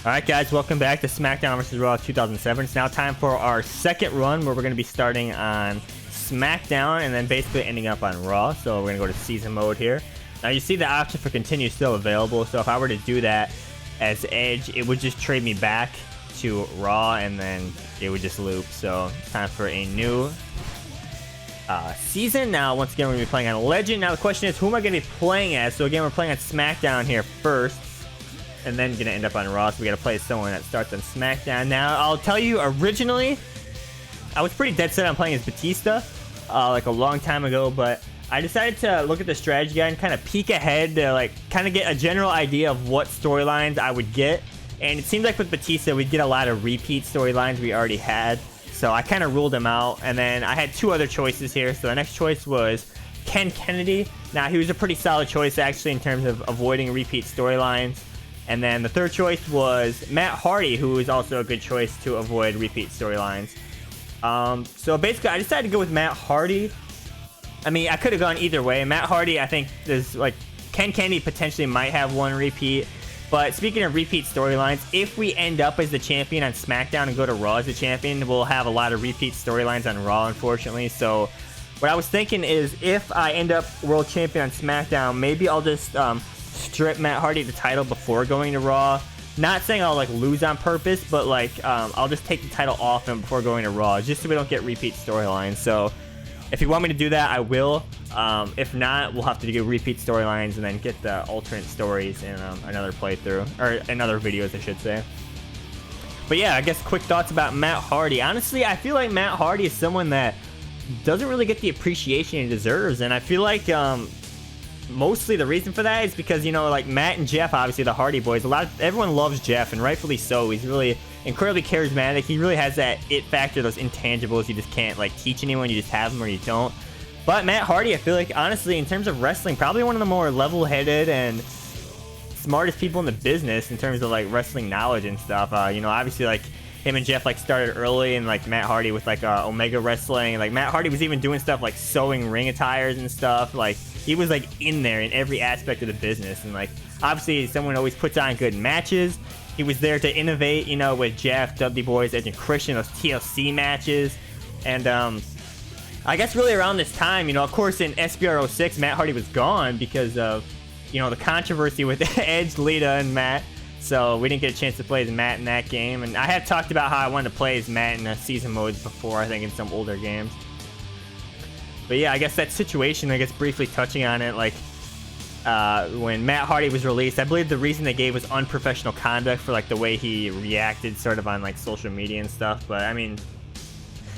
Alright guys, welcome back to Smackdown vs. Raw 2007. It's now time for our second run where we're going to be starting on Smackdown and then basically ending up on Raw. So we're going to go to season mode here. Now you see the option for continue still available, so if I were to do that as Edge, it would just trade me back to Raw and then it would just loop. So it's time for a new season. Now once again we're going to be playing on Legend. Now the question is, who am I going to be playing as? So again, we're playing on Smackdown here first, and then gonna end up on Raw, so we gotta play someone that starts on Smackdown. Now, I'll tell you, originally, I was pretty dead set on playing as Batista, like a long time ago, but I decided to look at the strategy guide and kind of peek ahead to, like, kind of get a general idea of what storylines I would get. And it seemed like with Batista, we'd get a lot of repeat storylines we already had, so I kind of ruled them out. And then I had two other choices here. So the next choice was Ken Kennedy. Now, he was a pretty solid choice, actually, in terms of avoiding repeat storylines. And then the third choice was Matt Hardy, who was also a good choice to avoid repeat storylines. So basically, I decided to go with Matt Hardy. I mean, I could have gone either way. Matt Hardy, I think, there's like Ken Kennedy potentially might have one repeat. But speaking of repeat storylines, if we end up as the champion on SmackDown and go to Raw as the champion, we'll have a lot of repeat storylines on Raw, unfortunately. So what I was thinking is, if I end up world champion on SmackDown, maybe I'll just strip Matt Hardy the title before going to Raw. Not saying I'll like lose on purpose, but like I'll just take the title off him before going to Raw, just so we don't get repeat storylines. So if you want me to do that, I will. If not, we'll have to do repeat storylines and then get the alternate stories in another playthrough, or in other videos, I should say. But yeah, I guess quick thoughts about Matt Hardy. Honestly, I feel like Matt Hardy is someone that doesn't really get the appreciation he deserves, and I feel like mostly the reason for that is because, you know, like Matt and Jeff, obviously the Hardy Boys, everyone loves Jeff, and rightfully so. He's really incredibly charismatic. He really has that it factor, those intangibles you just can't like teach anyone. You just have them or you don't. But Matt Hardy, I feel like, honestly, in terms of wrestling, probably one of the more level-headed and smartest people in the business in terms of like wrestling knowledge and stuff. You know, obviously, like him and Jeff like started early, and like Matt Hardy with like Omega Wrestling, and like Matt Hardy was even doing stuff like sewing ring attires and stuff. Like he was like in there in every aspect of the business, and like obviously someone always puts on good matches. He was there to innovate, you know, with Jeff, Dudley Boys, Edge and Christian, those TLC matches. And I guess really around this time, you know, of course in SBR 06, Matt Hardy was gone because of, you know, the controversy with Edge, Lita, and Matt. So we didn't get a chance to play as Matt in that game. And I have talked about how I wanted to play as Matt in season modes before, I think in some older games. But yeah, I guess that situation, I guess briefly touching on it, like when Matt Hardy was released, I believe the reason they gave was unprofessional conduct for like the way he reacted sort of on like social media and stuff. But I mean,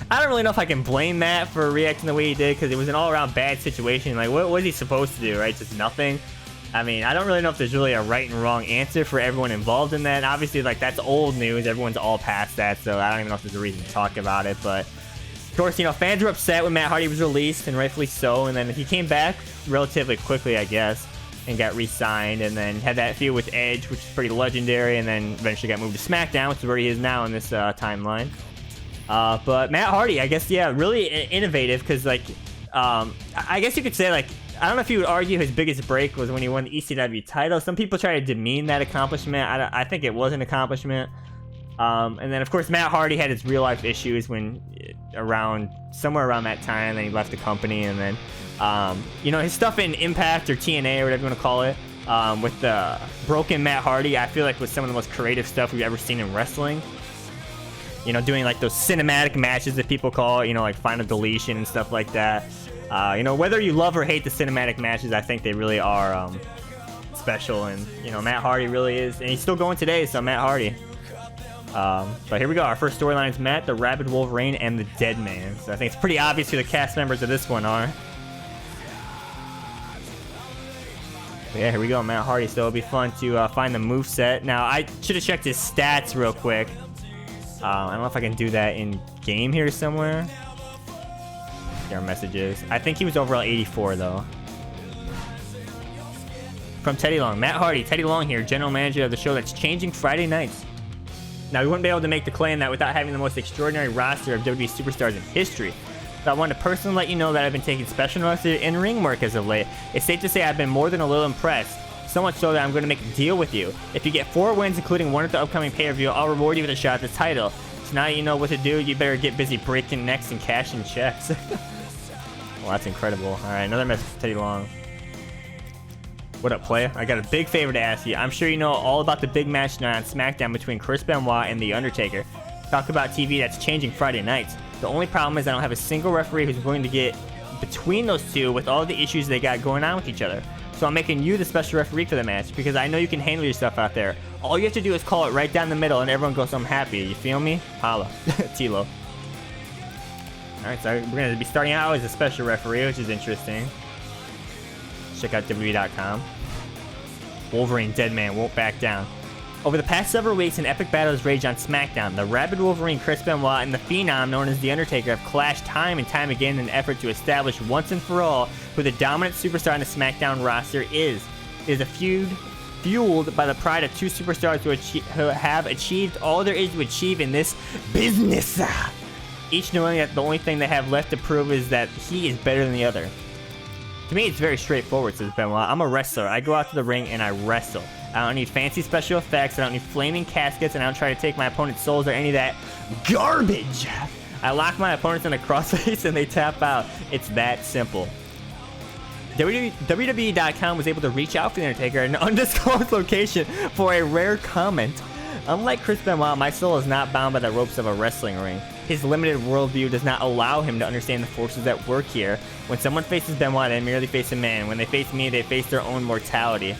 I don't really know if I can blame Matt for reacting the way he did, because it was an all-around bad situation. Like, what was he supposed to do, right? Just nothing. I mean, I don't really know if there's really a right and wrong answer for everyone involved in that. Obviously, like, that's old news. Everyone's all past that, so I don't even know if there's a reason to talk about it. But, of course, you know, fans were upset when Matt Hardy was released, and rightfully so. And then he came back relatively quickly, I guess, and got re-signed, and then had that feud with Edge, which is pretty legendary, and then eventually got moved to SmackDown, which is where he is now in this timeline. But Matt Hardy, I guess, yeah, really innovative, because, like, I guess you could say, like, I don't know if you would argue his biggest break was when he won the ECW title. Some people try to demean that accomplishment. I think it was an accomplishment. And then, of course, Matt Hardy had his real-life issues when somewhere around that time, then he left the company. And then, you know, his stuff in Impact or TNA or whatever you want to call it, with the broken Matt Hardy, I feel like was some of the most creative stuff we've ever seen in wrestling. You know, doing like those cinematic matches that people call, you know, like Final Deletion and stuff like that. You know, whether you love or hate the cinematic matches, I think they really are special. And, you know, Matt Hardy really is. And he's still going today, so Matt Hardy. But here we go. Our first storyline is Matt, the Rabid Wolverine, and the Deadman. So I think it's pretty obvious who the cast members of this one are. But yeah, here we go. Matt Hardy. So it'll be fun to find the moveset. Now, I should have checked his stats real quick. I don't know if I can do that in game here somewhere. There are messages. I think he was overall 84 though. From Teddy Long. Matt Hardy, Teddy Long here, general manager of the show that's changing Friday nights. Now, we wouldn't be able to make the claim that without having the most extraordinary roster of WWE superstars in history. So I wanted to personally let you know that I've been taking special notice in ring work as of late. It's safe to say I've been more than a little impressed. So much so that I'm going to make a deal with you. If you get 4 wins, including one at the upcoming pay-per-view, I'll reward you with a shot at the title. So now you know what to do. You better get busy breaking necks and cashing checks. Well, that's incredible. Alright, another message from Teddy Long. What up, player? I got a big favor to ask you. I'm sure you know all about the big match tonight on SmackDown between Chris Benoit and The Undertaker. Talk about TV that's changing Friday nights. The only problem is I don't have a single referee who's willing to get between those two with all the issues they got going on with each other. So I'm making you the special referee for the match because I know you can handle your stuff out there. All you have to do is call it right down the middle and everyone goes, I'm happy. You feel me? Holla. Tilo. Alright, so we're going to be starting out as a special referee, which is interesting. Check out WWE.com. Wolverine Deadman won't back down. Over the past several weeks, an epic battle has raged on SmackDown. The Rabid Wolverine, Chris Benoit, and the Phenom known as The Undertaker have clashed time and time again in an effort to establish once and for all who the dominant superstar on the SmackDown roster is. It is a feud fueled by the pride of two superstars who have achieved all there is to achieve in this business. Each knowing that the only thing they have left to prove is that he is better than the other. To me, it's very straightforward, says Benoit. I'm a wrestler. I go out to the ring and I wrestle. I don't need fancy special effects. I don't need flaming caskets, and I don't try to take my opponent's souls or any of that garbage. I lock my opponents in a crossface and they tap out. It's that simple. WWE.com was able to reach out for The Undertaker at an undisclosed location for a rare comment. Unlike Chris Benoit, my soul is not bound by the ropes of a wrestling ring. His limited worldview does not allow him to understand the forces at work here. When someone faces Benoit, they merely face a man. When they face me, they face their own mortality.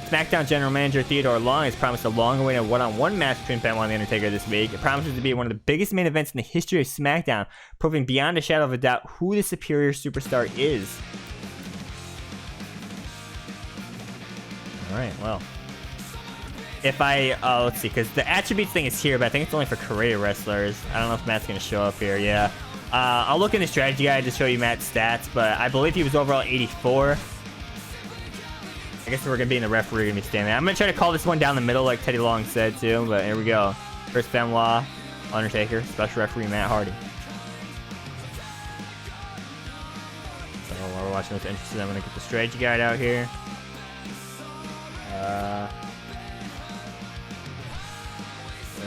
SmackDown General Manager Theodore Long has promised a long-awaited one-on-one match between Benoit and The Undertaker this week. It promises to be one of the biggest main events in the history of SmackDown, proving beyond a shadow of a doubt who the superior superstar is. Alright, well. If I, let's see, because the attributes thing is here, but I think it's only for career wrestlers. I don't know if Matt's going to show up here, yeah. I'll look in the strategy guide to show you Matt's stats, but I believe he was overall 84. I guess we're going to be in the referee, going to be standing there. I'm going to try to call this one down the middle like Teddy Long said too, but here we go. Chris Benoit, Undertaker, special referee Matt Hardy. So while we're watching what's interesting, I'm going to get the strategy guide out here.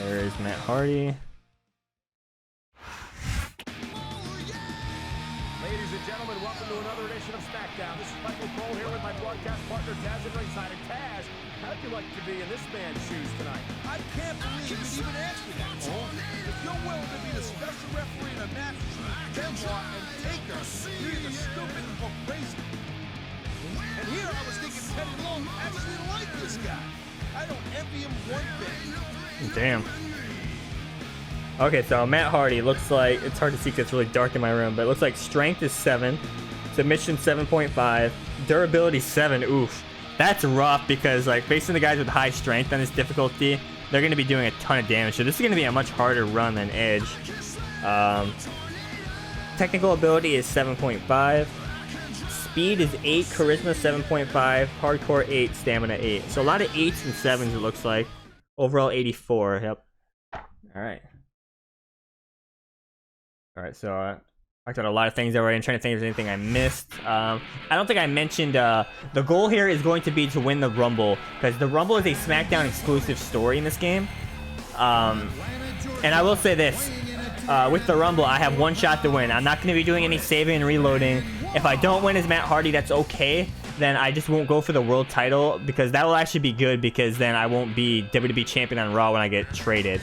There is Matt Hardy. Ladies and gentlemen, welcome to another edition of SmackDown. This is Michael Cole here with my broadcast partner Taz at ringside. And Taz, how'd you like to be in this man's shoes tonight? I can't believe you even asked me that, Cole. If you're willing to be the special referee in a match between Benoit and Taker, you're either stupid or crazy. And here I was thinking Teddy Long actually liked this guy. I don't envy him one bit. Damn. Okay, so Matt Hardy looks like, it's hard to see because it's really dark in my room, but it looks like strength is 7, submission 7.5, durability 7. Oof. That's rough because, like, facing the guys with high strength on this difficulty, they're going to be doing a ton of damage. So this is going to be a much harder run than Edge. Technical ability is 7.5. Speed is 8, charisma 7.5, hardcore 8, stamina 8. So a lot of 8s and 7s it looks like. Overall 84, yep. Alright. Alright, so I talked about a lot of things already. I'm trying to think if there's anything I missed. I don't think I mentioned, the goal here is going to be to win the Rumble, because the Rumble is a SmackDown exclusive story in this game. And I will say this, with the Rumble, I have one shot to win. I'm not going to be doing any saving and reloading. If I don't win as Matt Hardy, that's okay. Then I just won't go for the world title, because that will actually be good, because then I won't be WWE champion on Raw when I get traded.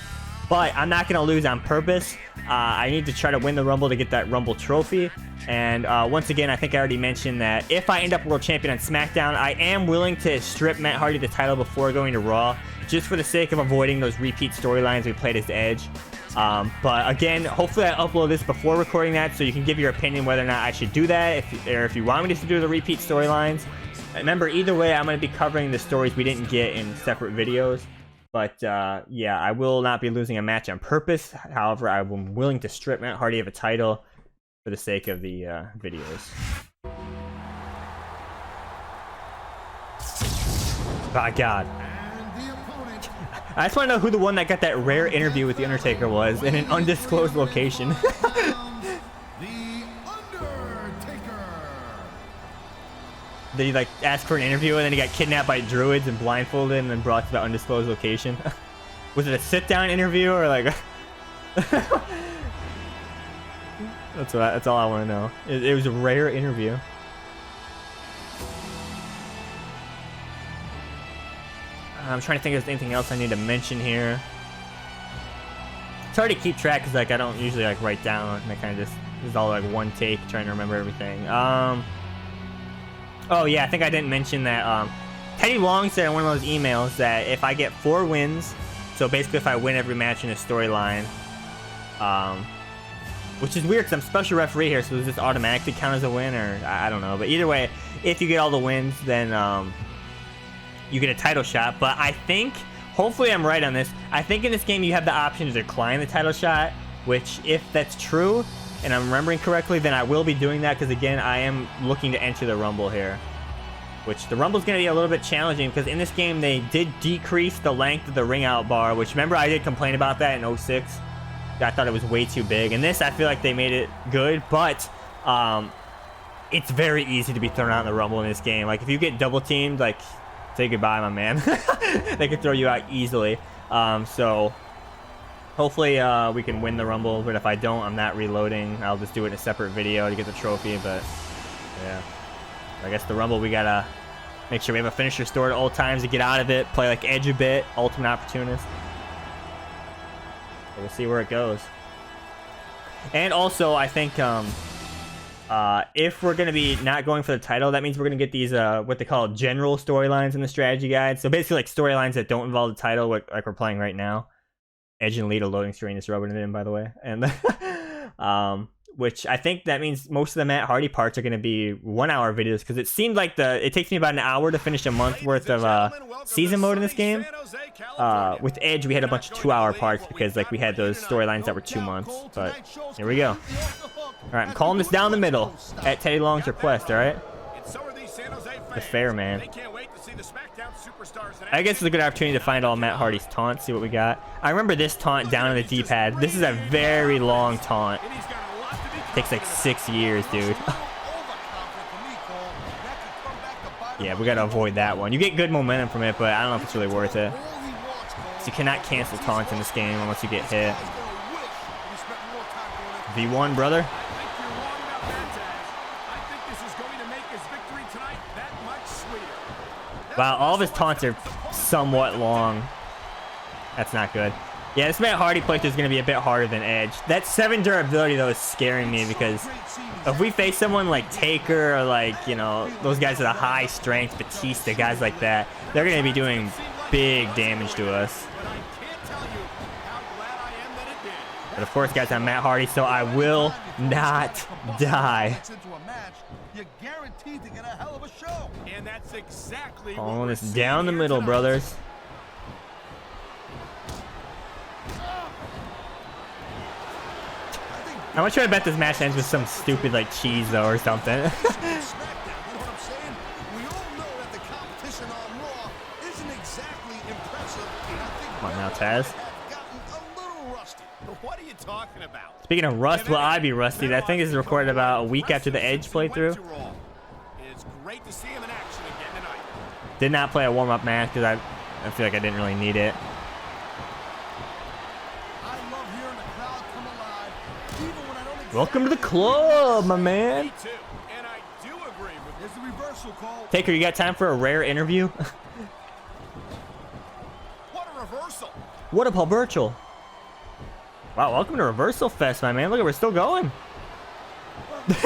But I'm not going to lose on purpose. I need to try to win the Rumble to get that Rumble trophy. And once again, I think I already mentioned that if I end up world champion on SmackDown, I am willing to strip Matt Hardy the title before going to Raw, just for the sake of avoiding those repeat storylines we played as Edge. But again, hopefully I upload this before recording that, so you can give your opinion whether or not I should do that, if you want me to do the repeat storylines. Remember, either way, I'm going to be covering the stories we didn't get in separate videos. But yeah, I will not be losing a match on purpose. However, I'm willing to strip Matt Hardy of a title for the sake of the videos. By God. I just want to know who the one that got that rare interview with The Undertaker was in an undisclosed location. They like asked for an interview and then he got kidnapped by druids and blindfolded and then brought to the undisclosed location. Was it a sit-down interview or like? That's all I want to know. It was a rare interview. I'm trying to think if there's anything else I need to mention here. It's hard to keep track because like I don't usually like write down, and I kind of just is all like one take trying to remember everything. Oh yeah, I think I didn't mention that. Teddy Long said in one of those emails that if I get 4 wins, so basically if I win every match in a storyline, which is weird because I'm special referee here, so does this automatically count as a win, or I don't know. But either way, if you get all the wins, then you get a title shot. But I think, hopefully I'm right on this, I think in this game you have the option to decline the title shot, which if that's true, and I'm remembering correctly, then I will be doing that because again, I am looking to enter the Rumble here. Which the Rumble's going to be a little bit challenging because in this game they did decrease the length of the ring out bar, which remember I did complain about that in 06. I thought it was way too big. And this, I feel like they made it good, but it's very easy to be thrown out in the Rumble in this game. Like if you get double teamed, like say goodbye, my man. They could throw you out easily. So hopefully we can win the Rumble, but if I don't, I'm not reloading. I'll just do it in a separate video to get the trophy, but yeah. I guess the Rumble, we gotta make sure we have a finisher stored at all times to get out of it, play like Edge a bit, Ultimate Opportunist. So we'll see where it goes. And also, I think if we're gonna be not going for the title, that means we're gonna get these what they call general storylines in the strategy guide. So basically like storylines that don't involve the title, like we're playing right now. Edge and Lita loading screen is rubbing it in, by the way. And which I think that means most of the Matt Hardy parts are going to be 1-hour videos, because it seemed like it takes me about an hour to finish a month worth of season mode in this game. With Edge, we had a bunch of 2-hour parts because like we had those storylines that were 2 months. But here we go. All right, I'm calling this down the middle at Teddy Long's request. All right, the fair man. I guess it's a good opportunity to find all Matt Hardy's taunts, see what we got. I remember this taunt down in the D-pad. This is a very long taunt. Takes like 6 years, dude. Yeah, we gotta avoid that one. You get good momentum from it, but I don't know if it's really worth it. So you cannot cancel taunts in this game unless you get hit. V1, brother. Wow, all of his taunts are somewhat long. That's not good. Yeah, this Matt Hardy playthrough is going to be a bit harder than Edge. That 7 durability, though, is scaring me because if we face someone like Taker or like, you know, those guys with a high strength, Batista, guys like that, they're going to be doing big damage to us. But of course, guys, I'm Matt Hardy, so I will not die. Calling this down the middle, brothers. I'm gonna try to bet this match ends with some stupid like cheese though or something. Come on now, Taz. What are you talking about? Speaking of rust, will I be rusty? I think this is recorded about a week after the Edge playthrough. It's great to see him in action again tonight. Did not play a warm-up match because I feel like I didn't really need it. Welcome to the club, my man. Taker, you got time for a rare interview? What a reversal. What a virtual. Wow, welcome to Reversal Fest, my man. Look, we're still going.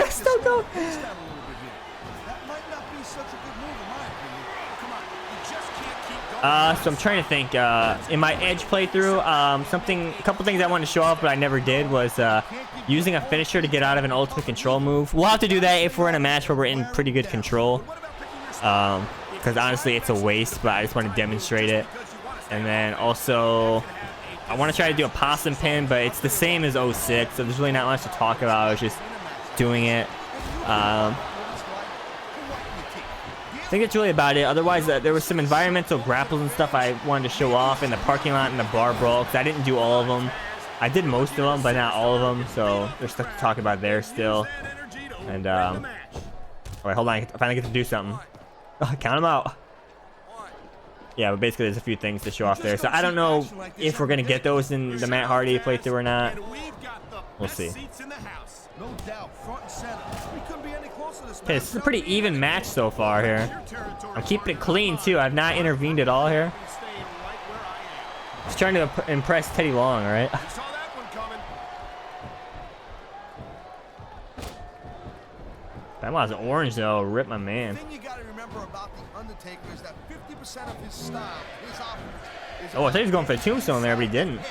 Still going. So I'm trying to think. In my Edge playthrough, a couple things I wanted to show off, but I never did, was using a finisher to get out of an ultimate control move. We'll have to do that if we're in a match where we're in pretty good control. Because honestly, it's a waste, but I just want to demonstrate it. And then also, I want to try to do a possum pin, but it's the same as 06, so there's really not much to talk about. I was just doing it. I think that's really about it. Otherwise, there was some environmental grapples and stuff I wanted to show off in the parking lot and the bar brawl, because I didn't do all of them. I did most of them, but not all of them, so there's stuff to talk about there still. And, alright, hold on. I finally get to do something. Count them out. Yeah, but basically there's a few things to show off there. So I don't know if we're going to get those in the Matt Hardy playthrough or not. We'll see. Okay, this is a pretty even match so far here. I'm keeping it clean too. I've not intervened at all here. Just trying to impress Teddy Long, all right? That was orange though. Rip my man. Oh, I thought he was going for the tombstone there, but he didn't.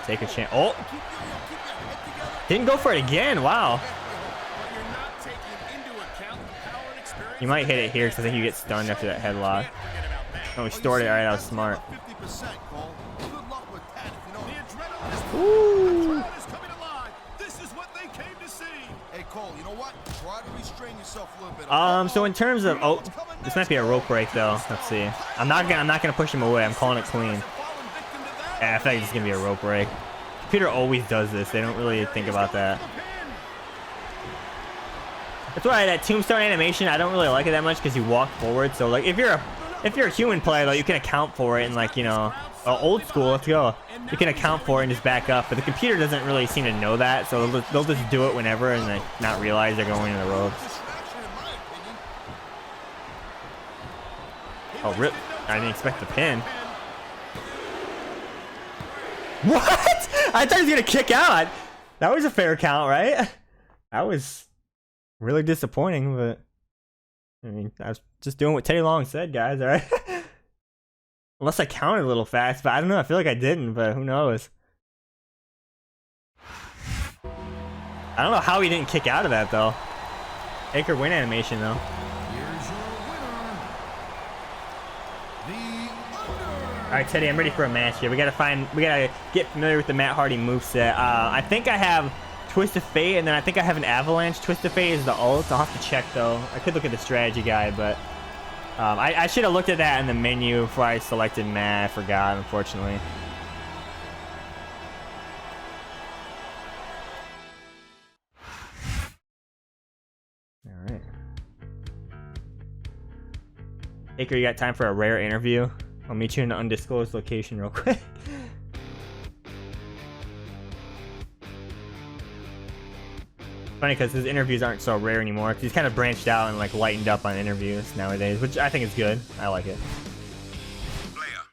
Take a chance. Oh! Didn't go for it again. Wow. You might hit it here because I think you get stunned after that headlock. Oh, he stored it. All right, that was smart. Ooh. So in terms of this might be a rope break though. Let's see. I'm not gonna push him away. I'm calling it clean. Yeah, I feel like it's gonna be a rope break. Computer always does this. They don't really think about that. That's why that tombstone animation, I don't really like it that much because you walk forward. So like if you're a human player though, you can account for it and like, you know, old school, let's go. You can account for it and just back up, but the computer doesn't really seem to know that, so they'll just do it whenever and like not realize they're going in the ropes. Oh, rip. I didn't expect the pin. What? I thought he was gonna kick out. That was a fair count, right? That was really disappointing, but I mean, I was just doing what Teddy Long said, guys, alright? Unless I counted a little fast, but I don't know. I feel like I didn't, but who knows? I don't know how he didn't kick out of that, though. Taker win animation, though. Alright, Teddy, I'm ready for a match here. We gotta get familiar with the Matt Hardy moveset. I think I have Twist of Fate, and then I think I have an Avalanche. Twist of Fate is the ult. I'll have to check, though. I could look at the strategy guide, but I should have looked at that in the menu before I selected Matt. I forgot, unfortunately. Alright. Taker, you got time for a rare interview? I'll meet you in an undisclosed location real quick. Funny because his interviews aren't so rare anymore. He's kind of branched out and like lightened up on interviews nowadays, which I think is good. I like it. Player,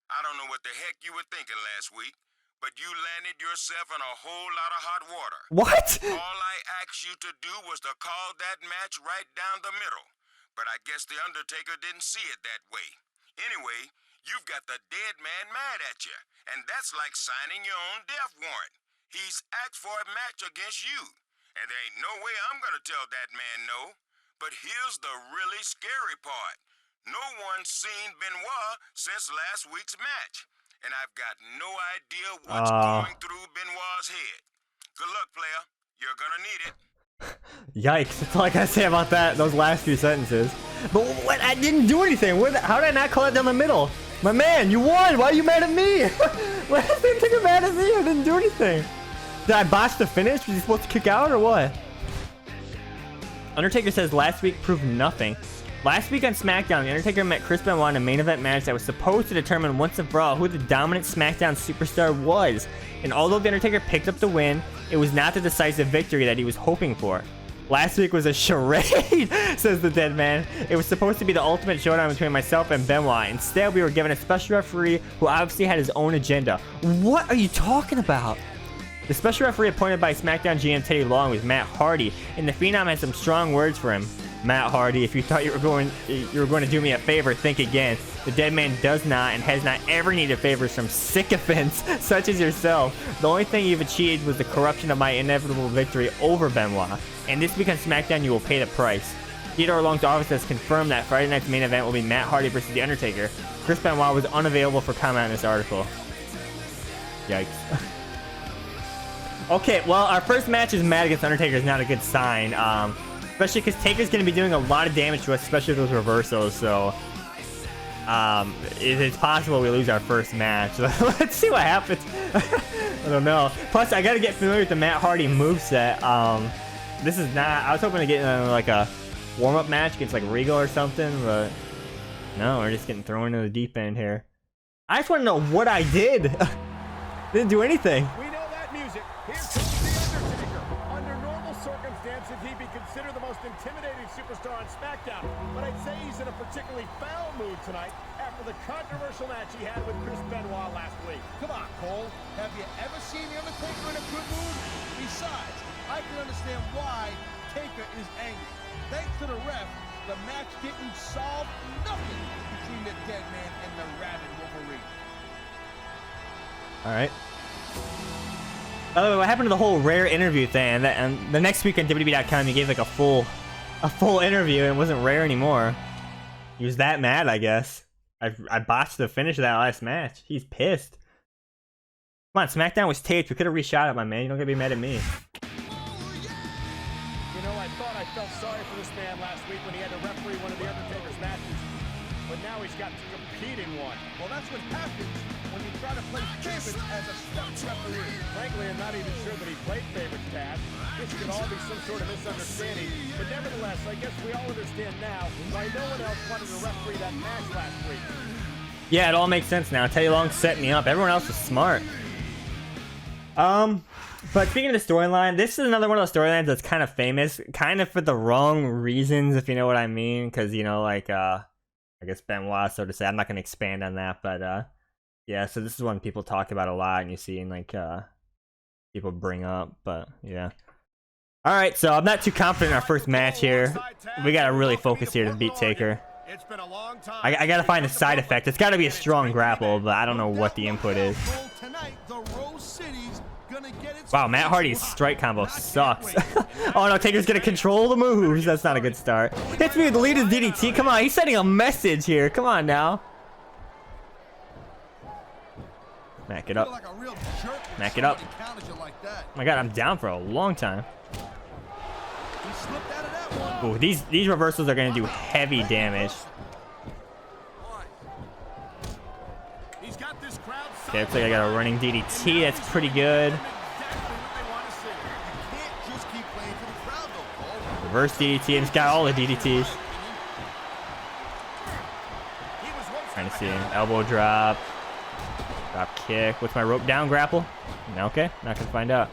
I don't know what the heck you were thinking last week, but you landed yourself in a whole lot of hot water. What? All I asked you to do was to call that match right down the middle, but I guess the Undertaker didn't see it that way. Anyway, you've got the Deadman mad at you, and that's like signing your own death warrant. He's asked for a match against you, and there ain't no way I'm gonna tell that man no. But here's the really scary part. No one's seen Benoit since last week's match, and I've got no idea what's going through Benoit's head. Good luck, player. You're gonna need it. Yikes, that's all I gotta say about that, those last few sentences. But what? I didn't do anything. How did I not call it down the middle? My man, you won. Why are you mad at me? Why is the Undertaker mad at me? I didn't do anything. Did I botch the finish? Was he supposed to kick out or what? Undertaker says last week proved nothing. Last week on SmackDown, The Undertaker met Chris Benoit in a main event match that was supposed to determine once and for all who the dominant SmackDown superstar was. And although The Undertaker picked up the win, it was not the decisive victory that he was hoping for. Last week was a charade, says the Deadman. It was supposed to be the ultimate showdown between myself and Benoit. Instead, we were given a special referee who obviously had his own agenda. What are you talking about? The special referee appointed by SmackDown GM Teddy Long was Matt Hardy, and the Phenom had some strong words for him. Matt Hardy, if you thought you were going to do me a favor, think again. The Deadman does not and has not ever needed favors from sycophants such as yourself. The only thing you've achieved was the corruption of my inevitable victory over Benoit. And this week on SmackDown, you will pay the price. Theodore Long's office has confirmed that Friday night's main event will be Matt Hardy versus The Undertaker. Chris Benoit was unavailable for comment in this article. Yikes. Okay, well, our first match is Matt against Undertaker is not a good sign. Especially because Taker's going to be doing a lot of damage to us, especially those reversals, so it's possible we lose our first match. Let's see what happens. I don't know. Plus, I got to get familiar with the Matt Hardy moveset. This is not... I was hoping to get like a warm-up match against like Regal or something, but no, we're just getting thrown into the deep end here. I just want to know what I did. Didn't do anything. We know that music. Here comes The Undertaker. Under normal circumstances, he'd be considered the most intimidating superstar on SmackDown. But I'd say he's in a particularly foul mood tonight after the controversial match he had with Chris Benoit last week. Come on, Cole. Have you ever seen The Undertaker in a good mood? Besides, I can understand why Taker is angry. Thanks to the ref, the match didn't solve nothing between the Deadman and the Rabid Wolverine. All right. By the way, what happened to the whole rare interview thing? And the next week on WWE.com, you gave like a full interview, and it wasn't rare anymore. He was that mad, I guess. I botched the finish of that last match. He's pissed. Come on, SmackDown was taped. We could have reshot it, my man. You don't gotta be mad at me. You know, I thought I felt sorry for this man last week when he had to referee one of The Undertaker's matches. But now he's got to compete in one. Well, that's what happens when you try to play favorites as a step referee. Frankly, I'm not even sure that he played favorites, Taz. This could all be some sort of misunderstanding. But nevertheless, I guess we all understand now why no one else wanted to referee that match last week. Yeah, it all makes sense now. Teddy Long set me up. Everyone else was smart. But speaking of the storyline, this is another one of those storylines that's kind of famous, kind of for the wrong reasons, if you know what I mean. Because, you know, like, I guess Benoit, so to say. I'm not going to expand on that, but, yeah, so this is one people talk about a lot, and you see in, like, people bring up, but, yeah. Alright, so I'm not too confident in our first match here. We got to really focus here to beat Taker. It's been a long time. I got to find a side effect. It's got to be a strong grapple, but I don't know what the input is. Wow, Matt Hardy's strike combo sucks. Oh no, Taker's gonna control the moves. That's not a good start. Hits me with the lead of DDT. Come on, he's sending a message here. Come on now. Mac it up. Mac it up. Oh my god, I'm down for a long time. Ooh, these reversals are gonna do heavy damage. Okay, looks like I got a running DDT. That's pretty good. Reverse DDT, and he's got all the DDTs. Trying to see him. Elbow drop. Drop kick. What's my rope down grapple? Okay, not gonna find out.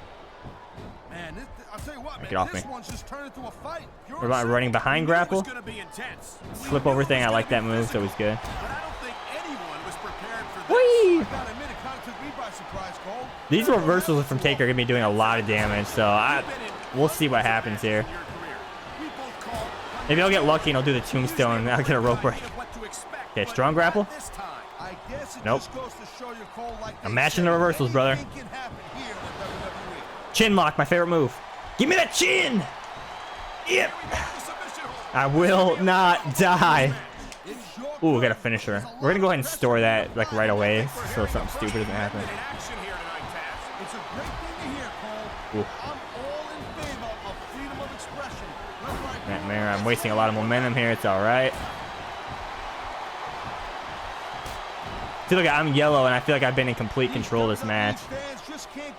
Get off me. What about running behind grapple? Flip over thing. I like that move. It's always good. Whee! These reversals from Taker are gonna be doing a lot of damage, so we'll see what happens here. Maybe I'll get lucky and I'll do the tombstone and I'll get a rope break. Okay, strong grapple. Nope. I'm mashing the reversals, brother. Chin lock, my favorite move. Give me that chin! Yep. I will not die. Ooh, we got a finisher. We're gonna go ahead and store that like right away so something stupid doesn't happen. Ooh. I'm wasting a lot of momentum here. It's all right. See, look, I'm yellow, and I feel like I've been in complete control of this match.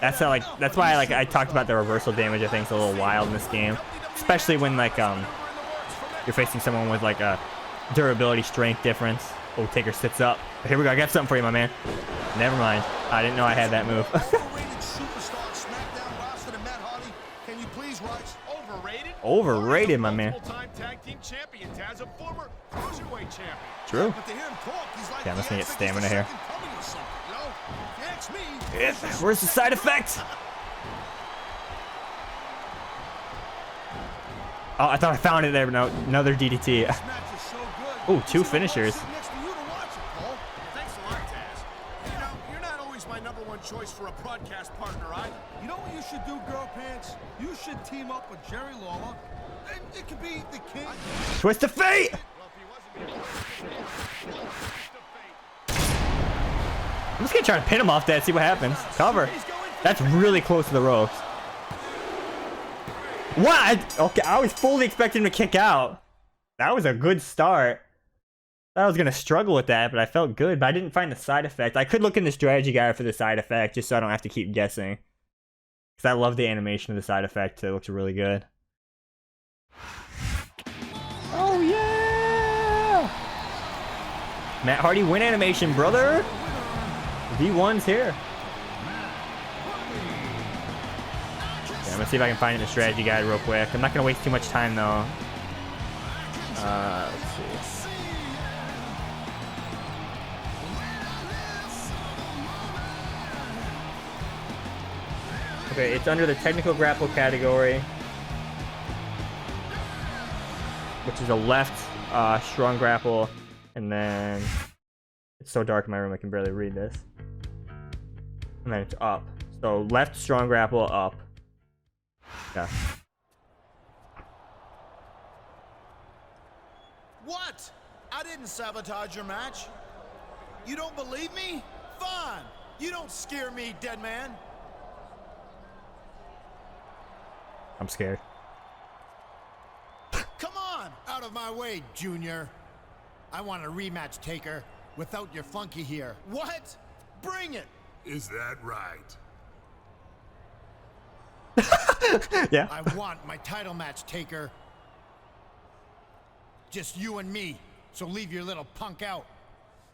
That's how, that's why I talked about the reversal damage. I think it's a little wild in this game, especially when like you're facing someone with like a durability strength difference. Oh, Taker sits up. Here we go. I got something for you, my man. Never mind. I didn't know I had that move. Overrated, my man. True. Yeah, I'm just gonna get stamina here. Where's the side effect? Oh, I thought I found it there, but no, another DDT. Ooh, two finishers. Choice for a broadcast partner, you know what you should do, Girl Pants? You should team up with Jerry Lawler, and it could be the king. Twist of fate! I'm just gonna try to pin him off that, see what happens. Cover. That's really close to the ropes. What? Okay, I was fully expecting him to kick out. That was a good start. I was going to struggle with that, but I felt good. But I didn't find the side effect. I could look in the strategy guide for the side effect, just so I don't have to keep guessing. Because I love the animation of the side effect. It looks really good. Matt Hardy win animation, brother. V1's here. Yeah, I'm gonna see if I can find the strategy guide real quick. I'm not gonna waste too much time though. Let's see. Okay, it's under the technical grapple category, which is a left strong grapple, and then it's so dark in my room I can barely read this. And then it's up. So left strong grapple up. Yeah. What? I didn't sabotage your match. You don't believe me? Fine. You don't scare me, Deadman. I'm scared. Come on! Out of my way, Junior. I want a rematch, Taker, without your flunky here. What? Bring it! Is that right? Yeah. I want my title match, Taker. Just you and me, so leave your little punk out.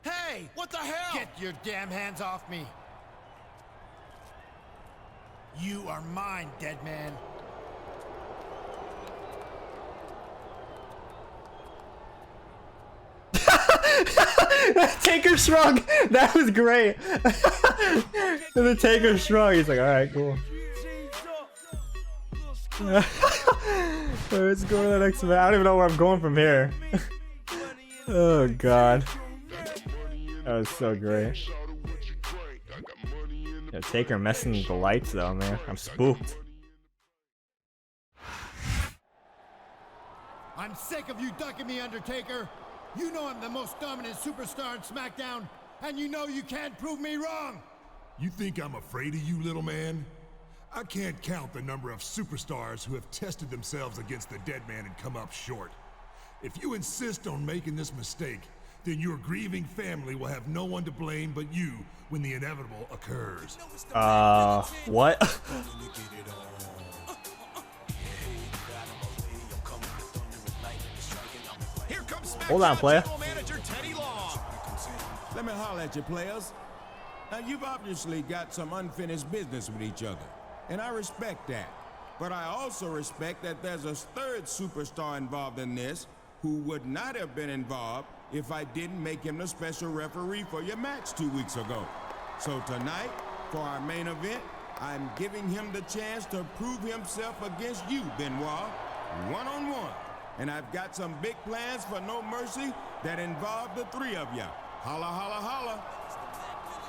Hey, what the hell? Get your damn hands off me. You are mine, Deadman. Taker shrug. That was great. The Taker shrug. He's like, all right, cool. Let's go to the next match. I don't even know where I'm going from here. Oh god, that was so great. Yeah, Taker messing with the lights though, man. I'm spooked. I'm sick of you ducking me, Undertaker. You know I'm the most dominant superstar in SmackDown, and you know you can't prove me wrong. You think I'm afraid of you, little man? I can't count the number of superstars who have tested themselves against the Deadman and come up short. If you insist on making this mistake, then your grieving family will have no one to blame but you when the inevitable occurs. What? Hold on, player. Let me holler at you, players. Now, you've obviously got some unfinished business with each other, and I respect that. But I also respect that there's a third superstar involved in this who would not have been involved if I didn't make him the special referee for your match 2 weeks ago. So tonight, for our main event, I'm giving him the chance to prove himself against you, Benoit, one-on-one. And I've got some big plans for No Mercy that involve the three of you. Holla, holla, holla.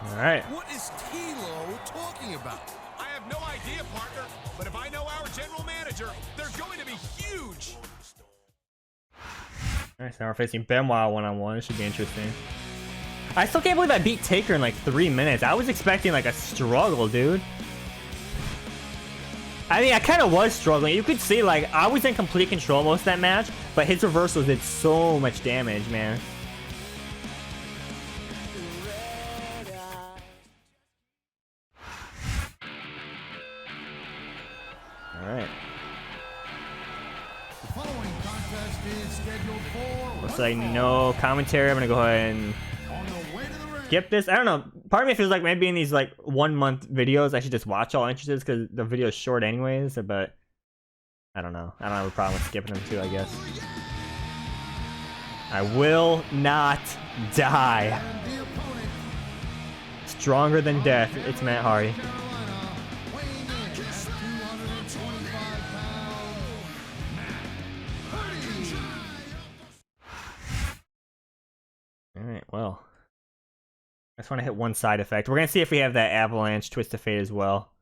All right. What is T-Lo talking about? I have no idea, partner, but if I know our general manager, they're going to be huge. All right, so now we're facing Benoit one-on-one. It should be interesting. I still can't believe I beat Taker in like 3 minutes. I was expecting like a struggle, dude. I mean, I kind of was struggling. You could see, like, I was in complete control most of that match, but his reversals did so much damage, man. All right. The following contest is scheduled for Looks like no commentary. I'm gonna go ahead and on the way to the ring. skip this. I don't know. Part of me feels like maybe in these like 1 month videos I should just watch all entrances because the video is short anyways, but I don't know. I don't have a problem with skipping them too, I guess. I will not die. Stronger than death. It's Matt Hardy. Alright, well. I just want to hit one side effect. We're going to see if we have that avalanche twist of fate as well.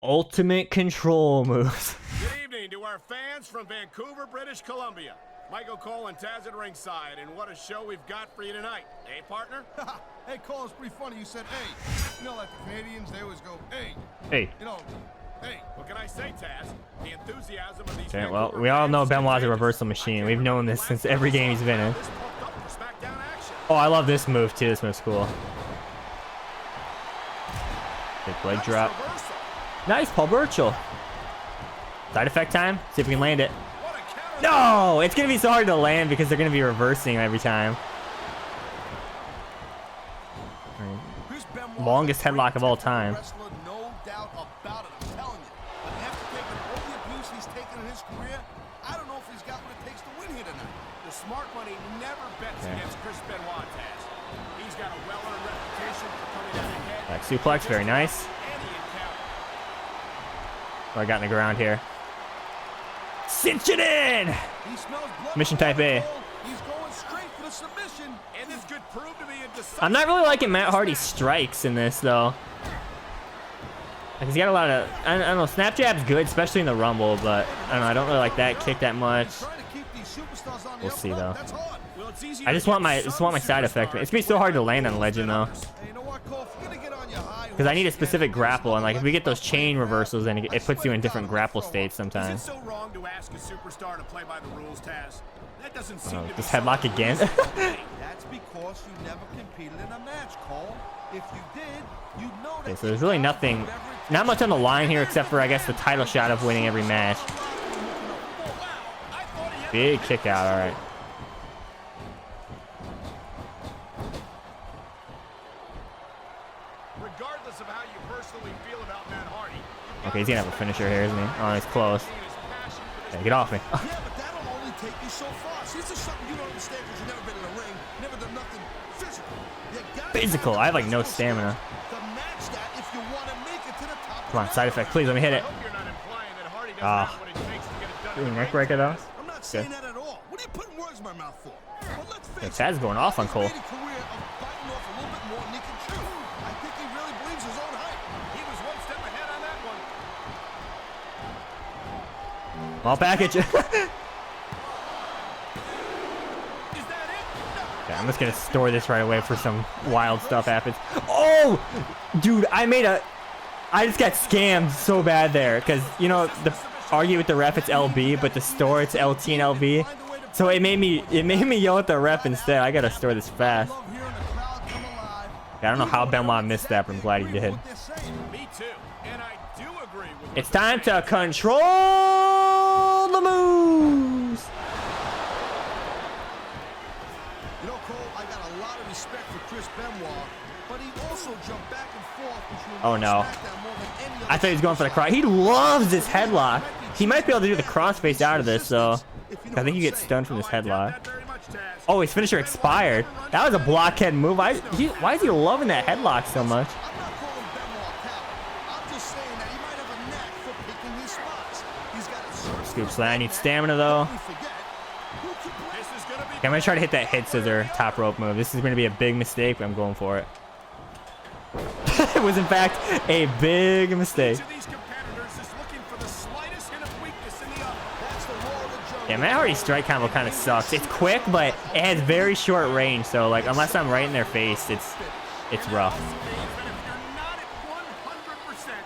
Ultimate control moves. Good evening to our fans from Vancouver, British Columbia. Michael Cole and Taz at ringside, and what a show we've got for you tonight. Hey, partner? Hey, Cole, it's pretty funny. You said, hey. You know, like the Canadians, they always go, hey. Hey. You know, hey. What can I say, Taz? The enthusiasm of these Okay, well, Vancouver we all know fans Benoit's a is reversal machine. We've known this since every game he's been in. This pumped up for SmackDown action. Oh, I love this move too. This move's cool. Big leg drop. Reversal. Nice, Paul Burchill. Side effect time. See if we can land it. No! It's going to be so hard to land because they're going to be reversing every time. Longest headlock of all time. No doubt about it, I'm telling you. But after taking all the abuse he's taken in his career, I don't know if he's got what it takes to win here tonight. The smart money never bets against Chris Benoit, Taz. He's got a well-earned reputation for coming out ahead. Back suplex, very nice. Oh, I got in the ground here. Cinch it in! He smells blood. Mission type A. He's going straight for the submission. And this could prove to be a decisive... I'm not really liking Matt Hardy's strikes in this, though. Like, he's got a lot of... I don't know, snap jab's good, especially in the Rumble, but I don't know, I don't really like that kick that much. We'll see, though. I just want my side effect. It's gonna be so hard to land on Legend, though. Because I need a specific grapple, and like if we get those chain reversals, then it puts you in different grapple states sometimes. Is it so wrong to ask a superstar to play by the rules, Taz? That doesn't seem to be Just headlock again. That's because you never competed in a match, Cole. If you did, you'd know that. Okay, so there's really nothing, not much on the line here except for I guess the title shot of winning every match. Big kick out, all right. Regardless of how you personally feel about Matt Hardy. Okay, he's gonna have a finisher here, isn't he? Oh, he's close. Okay, get off me. Yeah, but that'll only take you so far. See, this is something you don't understand because you've never been in a ring, never done nothing physical. Physical? I have like no stamina. Come on, side effect, please let me hit it. Ah. Ooh, neck breaker though. I'm not saying that at all. What are you putting words in my mouth for? Well, let's face Taz going off on Cole. All package. Okay, I'm just gonna store this right away for some wild stuff happens. Oh, dude, I just got scammed so bad there because you know the argue with the ref it's LB, but the store it's LT and LB. So it made me yell at the ref instead. I gotta store this fast. I don't know how Benoit missed that, but I'm glad he did. Me too. And I do agree with It's time to control the moves. You know, Cole, I got a lot of respect for Chris Benoit, but he also jumped back and forth between Oh no. SmackDown more than any other. I thought he was going for the cross. He loves this headlock. He might be able to do the crossface out of this, so I think he gets stunned from this headlock. Oh, his finisher expired. That was a blockhead move. Why is he loving that headlock so much? I'm not calling Benoit coward. I'm just saying that he might have a knack for picking his spots. He's got a Scoop slam. I need stamina though. Okay, I'm gonna try to hit that hit scissor top rope move. This is gonna be a big mistake, but I'm going for it. It was in fact a big mistake. Yeah, Matt Hardy's strike combo kind of sucks. It's quick, but it has very short range. So like, unless I'm right in their face, it's rough.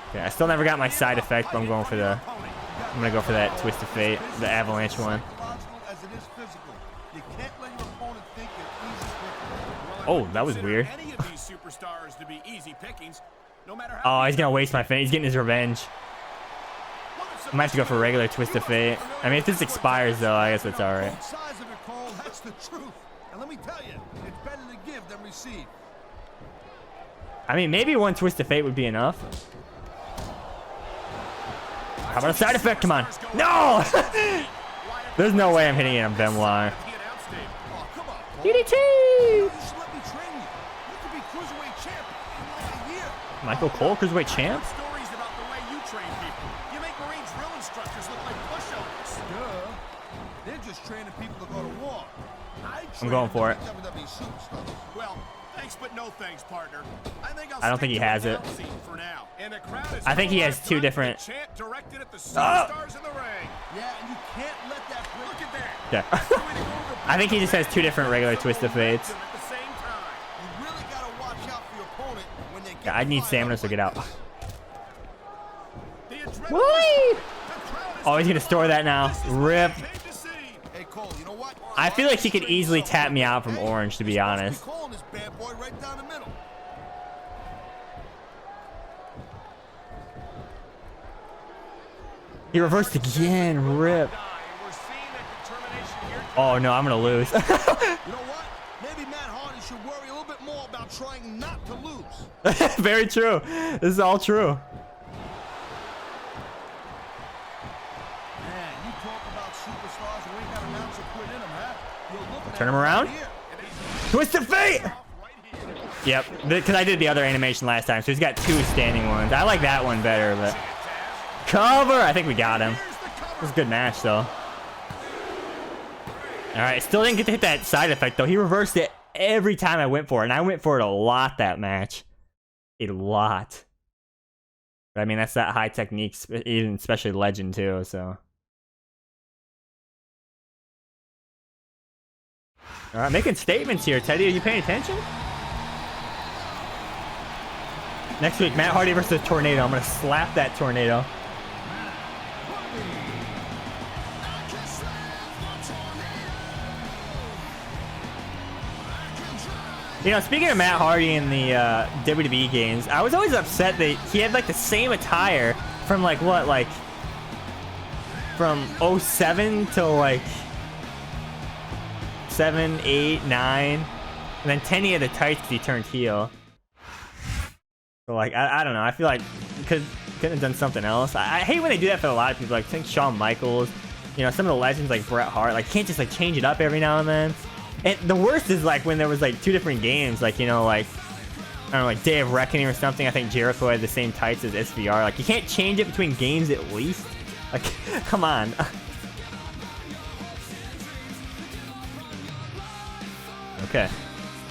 Okay, I still never got my side effect, but I'm gonna go for that twist of fate, the avalanche one. Oh, that was weird. Oh, he's gonna waste my finish. He's getting his revenge. I might have to go for regular twist of fate. I mean, if this expires though, I guess it's all right. That's the truth. And let me tell you, it's better to give than receive. I mean, maybe one twist of fate would be enough. How about a side effect? Come on. No! There's no way I'm hitting it on Benoit. DDT! Michael Cole, Cruiserweight champ? I'm going for it. Well, thanks, but no thanks, partner. I don't think he has it. I think he has two different. Yeah. I think he just has two different regular twist of fates. Yeah, I need stamina to get out. Whee! Oh, he's gonna store that now. Rip. I feel like he could easily tap me out from orange, to be honest. He reversed again. Rip. Oh no, I'm gonna lose. You know what? Maybe Matt Hardy should worry a little bit more about trying not to lose. Very true. This is all true. Man, you talk about superstars who ain't got an ounce of quit in them, huh? You're looking Turn at him around. here. Twisted Fate! Yep, because I did the other animation last time, so he's got 2 standing ones. I like that one better, but... Cover! I think we got him. It was a good match, though. Alright, still didn't get to hit that side effect, though. He reversed it every time I went for it, and I went for it a lot that match. A lot. But, I mean, that's that high technique, even especially Legend, too, so... Alright, making statements here, Teddy. Are you paying attention? Next week, Matt Hardy versus Tornado. I'm going to slap that Tornado. You know, speaking of Matt Hardy in the WWE games, I was always upset that he had like the same attire from like what, like from 07 till like 7, 8, 9, and then 10 he had the tights because he turned heel. So like I don't know. I feel like couldn't have done something else. I hate when they do that for a lot of people. Like I think Shawn Michaels, you know, some of the legends like Bret Hart. Like can't just like change it up every now and then. And the worst is like when there was like 2 different games. Like you know like I don't know like Day of Reckoning or something. I think Jericho had the same tights as SVR. Like you can't change it between games at least. Like come on. Okay.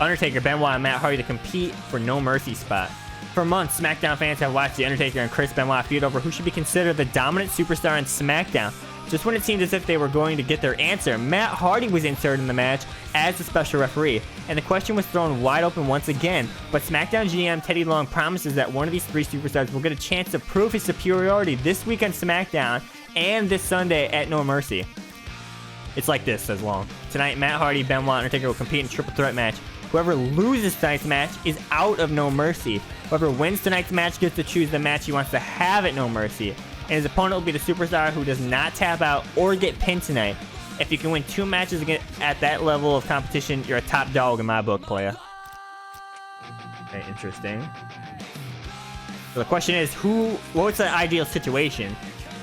Undertaker, Benoit, and Matt Hardy to compete for No Mercy spot. For months, SmackDown fans have watched The Undertaker and Chris Benoit feud over who should be considered the dominant superstar in SmackDown. Just when it seemed as if they were going to get their answer, Matt Hardy was inserted in the match as the special referee, and the question was thrown wide open once again. But SmackDown GM Teddy Long promises that one of these 3 superstars will get a chance to prove his superiority this week on SmackDown and this Sunday at No Mercy. It's like this, says Long. Tonight, Matt Hardy, Benoit, and Undertaker will compete in a triple threat match. Whoever loses tonight's match is out of No Mercy. Whoever wins tonight's match gets to choose the match he wants to have at No Mercy. And his opponent will be the superstar who does not tap out or get pinned tonight. If you can win 2 matches at that level of competition, you're a top dog in my book, player. Okay, interesting. So the question is, what's the ideal situation?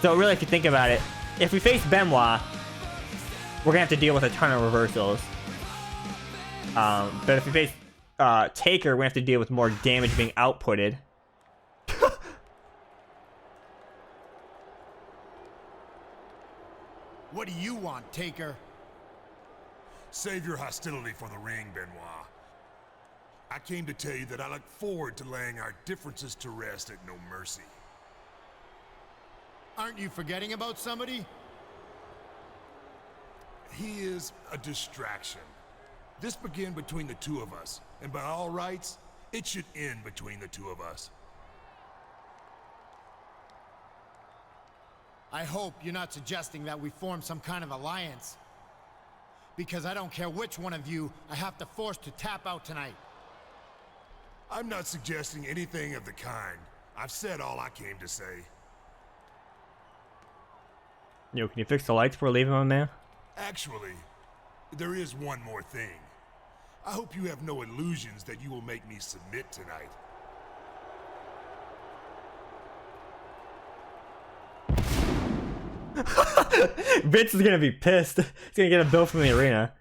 So really, if you think about it, if we face Benoit, we're gonna have to deal with a ton of reversals. But if we face Taker, we have to deal with more damage being outputted. What do you want, Taker? Save your hostility for the ring, Benoit. I came to tell you that I look forward to laying our differences to rest at No Mercy. Aren't you forgetting about somebody? He is a distraction. This began between the 2 of us, and by all rights, it should end between the 2 of us. I hope you're not suggesting that we form some kind of alliance. Because I don't care which one of you I have to force to tap out tonight. I'm not suggesting anything of the kind. I've said all I came to say. Yo, can you fix the lights before leaving on there? Actually, there is one more thing. I hope you have no illusions that you will make me submit tonight. Vince is gonna be pissed. He's gonna get a bill from the arena.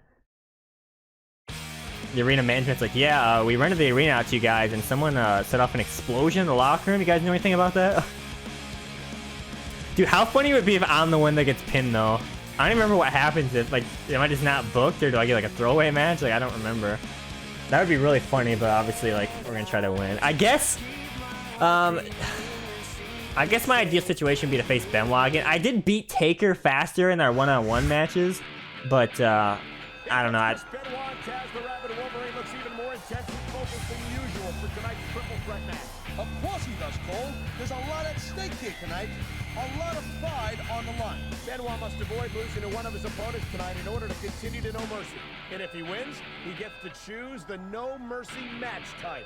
The arena management's like, yeah, we rented the arena out to you guys, and someone set off an explosion in the locker room. You guys know anything about that? Dude, how funny would it be if I'm the one that gets pinned, though? I don't even remember what happens if, like, am I just not booked, or do I get, like, a throwaway match? Like, I don't remember. That would be really funny, but obviously, like, we're gonna try to win. I guess my ideal situation would be to face Benoit again. I did beat Taker faster in our one-on-one matches, but, I don't know. Benoit, Taz, the Rabid Wolverine looks even more intense and focused than usual for tonight's triple threat match. Of course he does, Cole. There's a lot at stake here tonight. A lot of pride on the line. Benoit must avoid losing to one of his opponents tonight in order to continue to No Mercy. And if he wins, he gets to choose the No Mercy match type.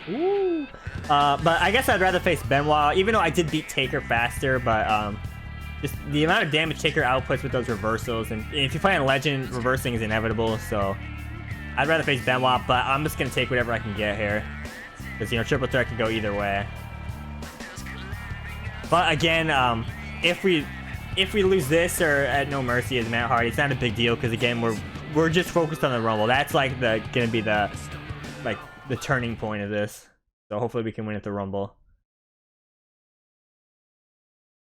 Ooh. But I guess I'd rather face Benoit, even though I did beat Taker faster, but just the amount of damage Taker outputs with those reversals, and if you play on Legend, reversing is inevitable, so I'd rather face Benoit, but I'm just gonna take whatever I can get here. Because, you know, triple threat can go either way. But again, if we lose this or at No Mercy as Matt Hardy, it's not a big deal because again we're just focused on the Rumble. That's like gonna be the turning point of this. So hopefully we can win at the Rumble.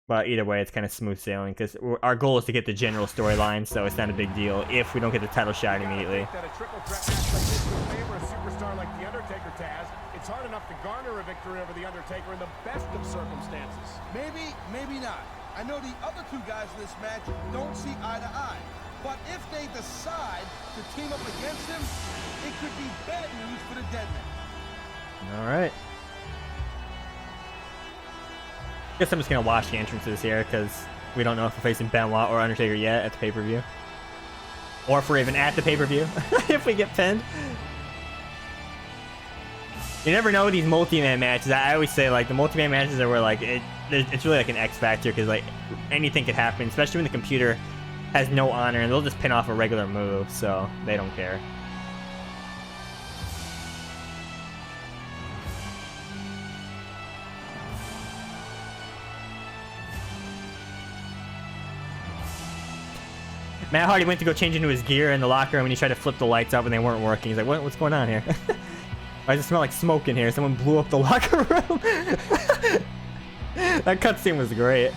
But either way, it's kind of smooth sailing because our goal is to get the general storyline, so it's not a big deal if we don't get the title shot immediately. That a triple threat match like this would favor a superstar like The Undertaker, Taz. It's hard enough to garner a victory over The Undertaker in the best of circumstances. Maybe, maybe not. I know the other two guys in this match don't see eye to eye. But if they decide to team up against him, it could be bad news for the Deadman. All right. Guess I'm just gonna watch the entrances here because we don't know if we're facing Benoit or Undertaker yet at the pay-per-view, or if we're even at the pay-per-view if we get pinned. You never know with these multi-man matches. I always say like the multi-man matches are where like it's really like an X factor because like anything could happen, especially when the computer has no honor and they'll just pin off a regular move, so they don't care. Matt Hardy went to go change into his gear in the locker room and he tried to flip the lights up and they weren't working. He's like, what's going on here? Why does it smell like smoke in here? Someone blew up the locker room. That cutscene was great.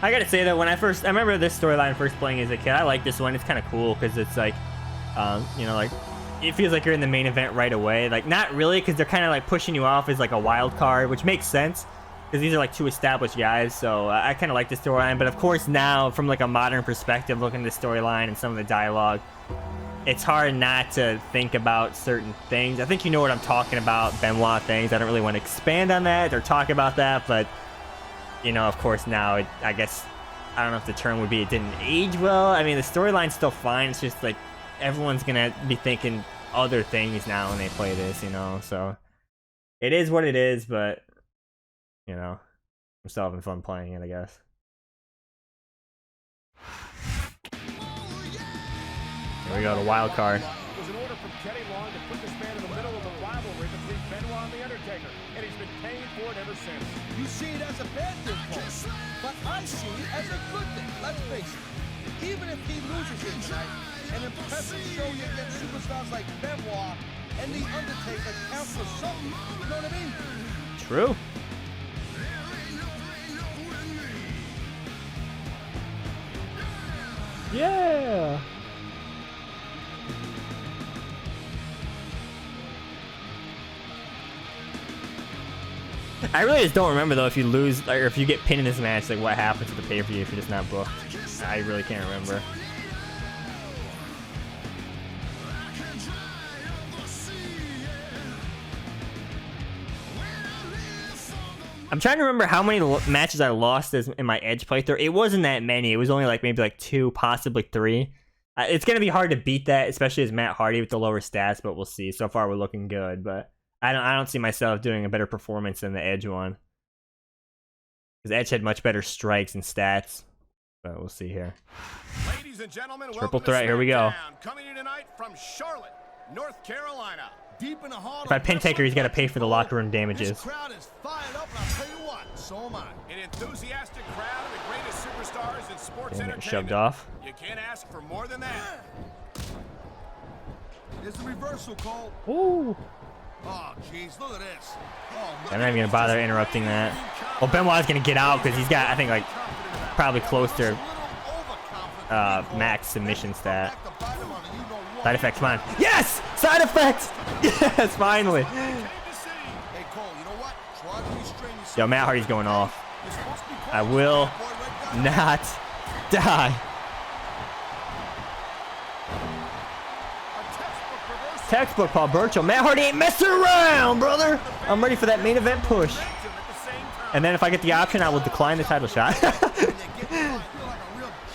I gotta say that when I remember this storyline first playing as a kid, I like this one. It's kind of cool because it's like, you know, like, it feels like you're in the main event right away. Like, not really, because they're kind of like pushing you off as like a wild card, which makes sense because these are like two established guys. So I kind of like this storyline. But of course now, from like a modern perspective, looking at the storyline and some of the dialogue, it's hard not to think about certain things. I think you know what I'm talking about, Benoit things. I don't really want to expand on that or talk about that, but you know, of course now, I guess, I don't know if the term would be it didn't age well. I mean, the storyline's still fine. It's just like everyone's gonna be thinking other things now when they play this, you know, so it is what it is, but you know, I'm still having fun playing it, I guess. Here we go, the wild card. It was an order from Kenny Long to put this man in the middle of the rivalry between Benoit and The Undertaker, and he's been paying for it ever since. You see it as a bad thing, Paul, but I see it as a good thing. Let's face it, even if he loses here tonight, an impressive show against superstars like Benoit and The Undertaker count for something. You know what I mean? True. Yeah. I really just don't remember though if you lose or if you get pinned in this match, like what happens to the pay-per-view if you're just not booked. I really can't remember. I'm trying to remember how many matches I lost in my Edge playthrough. It wasn't that many. It was only like maybe like 2, possibly 3. It's gonna be hard to beat that, especially as Matt Hardy with the lower stats. But we'll see. So far, we're looking good, but I don't see myself doing a better performance than the Edge one, because Edge had much better strikes and stats. But we'll see here. Ladies and gentlemen, triple threat. Here we go. Coming in tonight from Charlotte, North Carolina. Deep in the heart if I pin Taker, he's got to pay for the locker room damages. This crowd is fired up, and I'll tell you what, so am I. An enthusiastic crowd of the greatest superstars in sports entertainment. Shoved off. You can't ask for more than that. There's the reversal, Cole. Ooh. Oh, jeez, look at this. Oh, I'm not even gonna bother interrupting that. Well, Benoit's gonna get out because he's got, I think, like probably close to max submission stat. Side effect, come on. Yes! Side effect! Yes, finally. Hey, Cole, you know what? Try to restrain yourself. Yo, Matt Hardy's going off. I will not die. Textbook Paul Burchill. Matt Hardy ain't messing around, brother. I'm ready for that main event push. And then if I get the option, I will decline the title shot.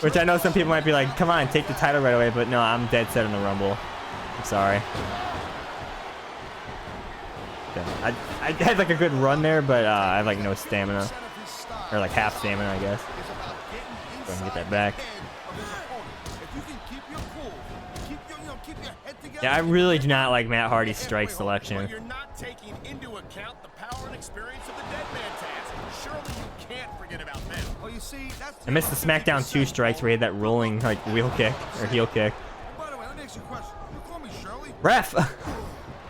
Which I know some people might be like, come on, take the title right away. But no, I'm dead set in the Rumble. I'm sorry. Okay. I had like a good run there, but I have like no stamina. Or like half stamina, I guess. Go ahead and get that back. Yeah, I really do not like Matt Hardy's strike selection. You're not taking into account the power and experience of the Deadman Taz. Surely you can't forget about them. Oh, you see, that's I missed the SmackDown 2 strikes where he had that rolling like wheel kick or heel kick. By the way, let me ask you a question. You call me Shirley? Ref!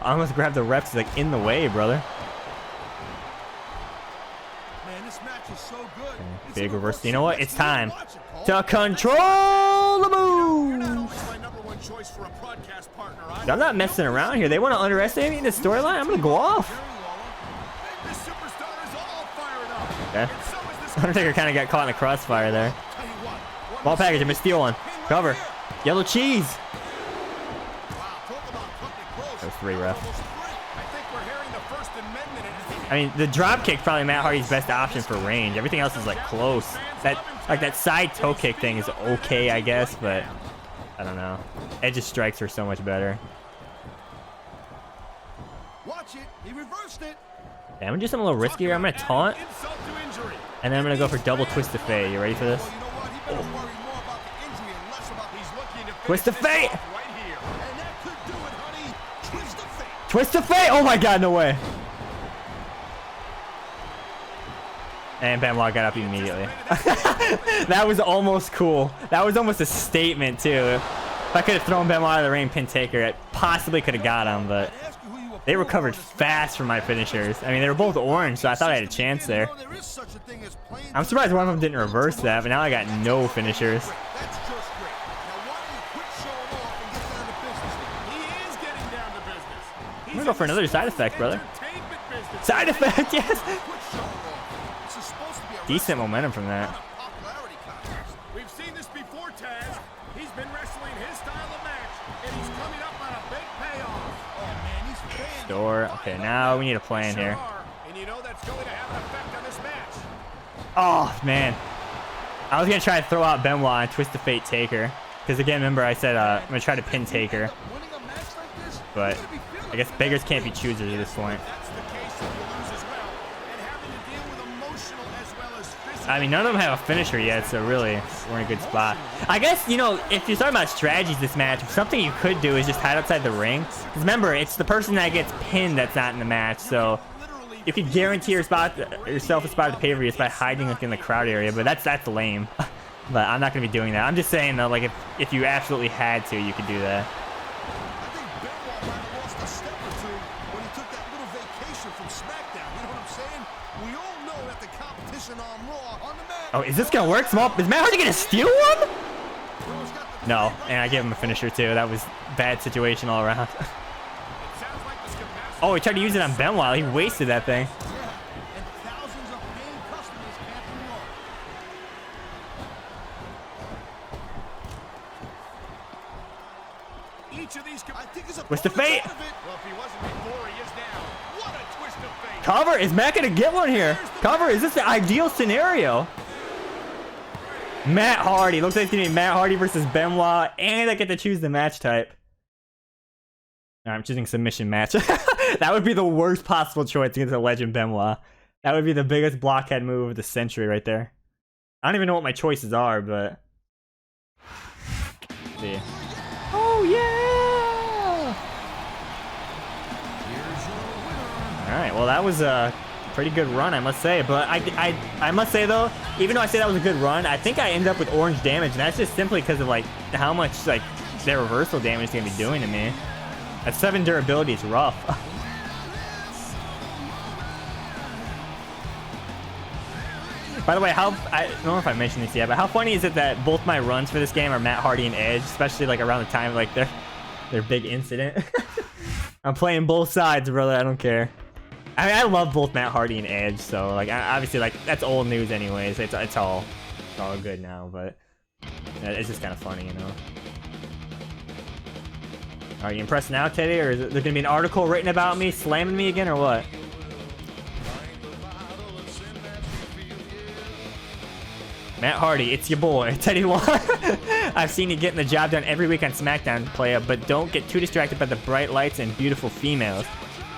I almost grabbed the ref. He's like in the way, brother. Man, this match is so good. It's Big a reverse. You know what? It's time Watch it, Cole. to control the You're not move. always my number one choice for a broadcast partner. I'm not messing around here. They want to underestimate me in this storyline. I'm gonna go off. This superstar is all fired up. Okay. And so is this Undertaker kind of got caught in the crossfire there. Tell you what, Ball package. I'm gonna steal one. Cover. Yellow cheese. wow, talk about cutting it close. That was 3, ref. Almost 3. I think we're hearing the First Amendment in I mean, the drop kick's probably Matt Hardy's best option for range. Everything else is like close. That side toe kick thing is okay, I guess, but I don't know. Edge's strikes are so much better. Watch it. He reversed it. Yeah, I'm gonna do something a little riskier. I'm gonna taunt, insult to injury. and then I'm gonna go for double twist of fate. You ready for this? Well, you know what? He better worry more about the injury and less about He's looking to Twist finish of this fate. off right here. And that could do it, honey. Twist of fate. Twist of fate! Oh my god, no way. And Benoit got up immediately. That was almost cool. That was almost a statement, too. If I could have thrown Benoit out of the ring, pin taker, it possibly could have got him, but I'd ask you who you were they pulling recovered on this fast from my finishers. I mean, they were both orange, so I thought I had a chance there. You know, there is such a thing as playing I'm surprised one of them didn't reverse that, but now I got no finishers. That's just great. Now, why don't you quit showing off and get down to business? He is getting down to business. I'm gonna go for another side effect, brother. Entertainment business. Side effect, yes! Quit showing off. This is supposed to be a Decent momentum from that. popularity contest. We've seen this before, Taz. He's been wrestling his style of match, and he's coming up on a big payoff. Oh man, he's paying. Door. Okay, now we need a plan Sure here. are, and you know that's going to have an effect on this match. Oh, man. I was gonna try to throw out Benoit and twist the fate Taker. Because again, remember I said I'm gonna try to pin Taker. Winning a match like this, But you're gonna be feeling I guess beggars can't be choosers at this point. That's the case if you lose as well, and having to deal with emotional as well as physical. I mean, none of them have a finisher yet, so really, we're in a good spot. I guess, you know, if you're talking about strategies this match, something you could do is just hide outside the ring. Because remember, it's the person that gets pinned that's not in the match, so you could guarantee yourself a spot at the pay-per-view just by hiding like in the crowd area, but that's lame. But I'm not going to be doing that. I'm just saying, though, like, if you absolutely had to, you could do that. I think Benoit might have lost a step or two when he took that little vacation from SmackDown. You know what I'm saying? We all know that the competition on Raw, on the mat. Oh, is this going to work? Is Matt Hardy going to steal one? No, and I gave him a finisher, too. That was bad situation all around. Oh, he tried to use it on Benoit. He wasted that thing. Yeah, and thousands of paying customers can't ignore it. Each of these I think his Twist of opponent's fate. out of it. Well, if he wasn't before, he is now. What a twist of fate. Cover? Is Matt going to get one here? Cover? Is this the ideal scenario? Matt Hardy. Looks like it's going to be Matt Hardy versus Benoit, and I get to choose the match type. All right, I'm choosing submission match. That would be the worst possible choice against the legend Benoit. That would be the biggest blockhead move of the century right there. I don't even know what my choices are, but... Let's see. Oh, yeah! Alright, well, that was a pretty good run, I must say. But I must say, though, even though I say that was a good run, I think I ended up with orange damage, and that's just simply because of, like, how much, like, their reversal damage is going to be doing to me. At 7 durability, it's rough. By the way, I don't know if I mentioned this yet, but how funny is it that both my runs for this game are Matt Hardy and Edge, especially like around the time like their big incident. I'm playing both sides, brother. I don't care. I mean, I love both Matt Hardy and Edge, so like obviously like that's old news anyways. It's all good now, but it's just kind of funny, you know. Are you impressed now, Teddy, or is there gonna be an article written about me slamming me again, or what? Matt Hardy, it's your boy, Teddy Long. I've seen you getting the job done every week on SmackDown, player, but don't get too distracted by the bright lights and beautiful females.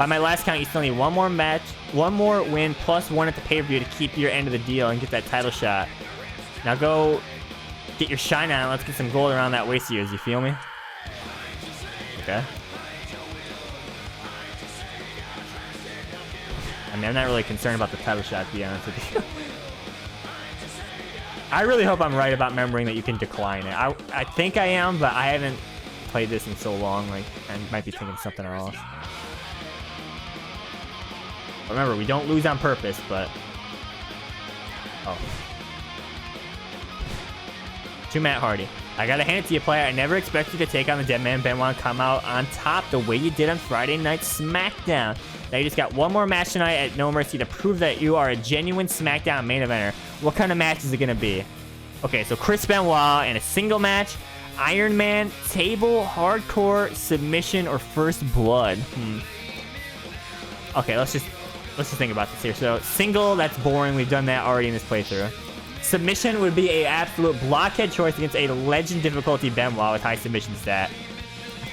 By my last count, you still need one more match, one more win, plus one at the pay-per-view to keep your end of the deal and get that title shot. Now go get your shine on. Let's get some gold around that waist of yours. You feel me? Okay. I mean, I'm not really concerned about the title shot, to be honest with you. I really hope I'm right about remembering that you can decline it. I think I am, but I haven't played this in so long. Like, I might be thinking something else. Remember, we don't lose on purpose, but... Oh. To Matt Hardy. I gotta hand it to you, player. I never expected you to take on the Deadman Benoit and come out on top the way you did on Friday Night SmackDown. Now you just got one more match tonight at No Mercy to prove that you are a genuine SmackDown main eventer. What kind of match is it gonna be? Okay, so Chris Benoit in a single match, Iron Man, table, hardcore, submission, or first blood. Okay, let's just think about this here. So single, that's boring. We've done that already in this playthrough. Submission would be a absolute blockhead choice against a legend difficulty Benoit with high submission stat.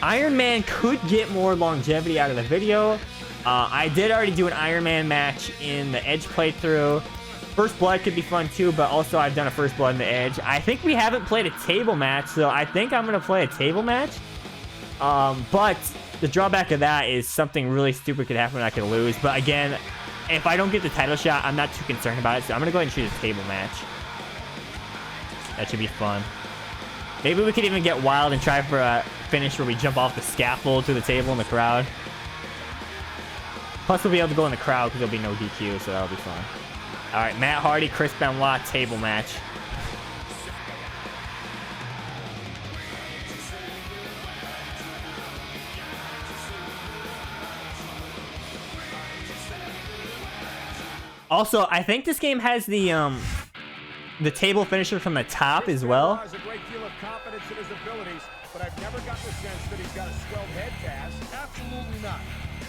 Iron Man could get more longevity out of the video. I did already do an Iron Man match in the Edge playthrough. First Blood could be fun too, but also I've done a First Blood in the Edge. I think we haven't played a table match, so I think I'm going to play a table match. But the drawback of that is something really stupid could happen and I could lose. But again, if I don't get the title shot, I'm not too concerned about it, so I'm going to go ahead and choose a table match. That should be fun. Maybe we could even get wild and try for a finish where we jump off the scaffold to the table in the crowd. Plus, we'll be able to go in the crowd because there'll be no DQ, so that'll be fun. All right, Matt Hardy, Chris Benoit, table match. Also, I think this game has the table finisher from the top as well. Has a great deal of confidence in his abilities, but I've never gotten the sense that he's got a swelled head, Taz. Absolutely not.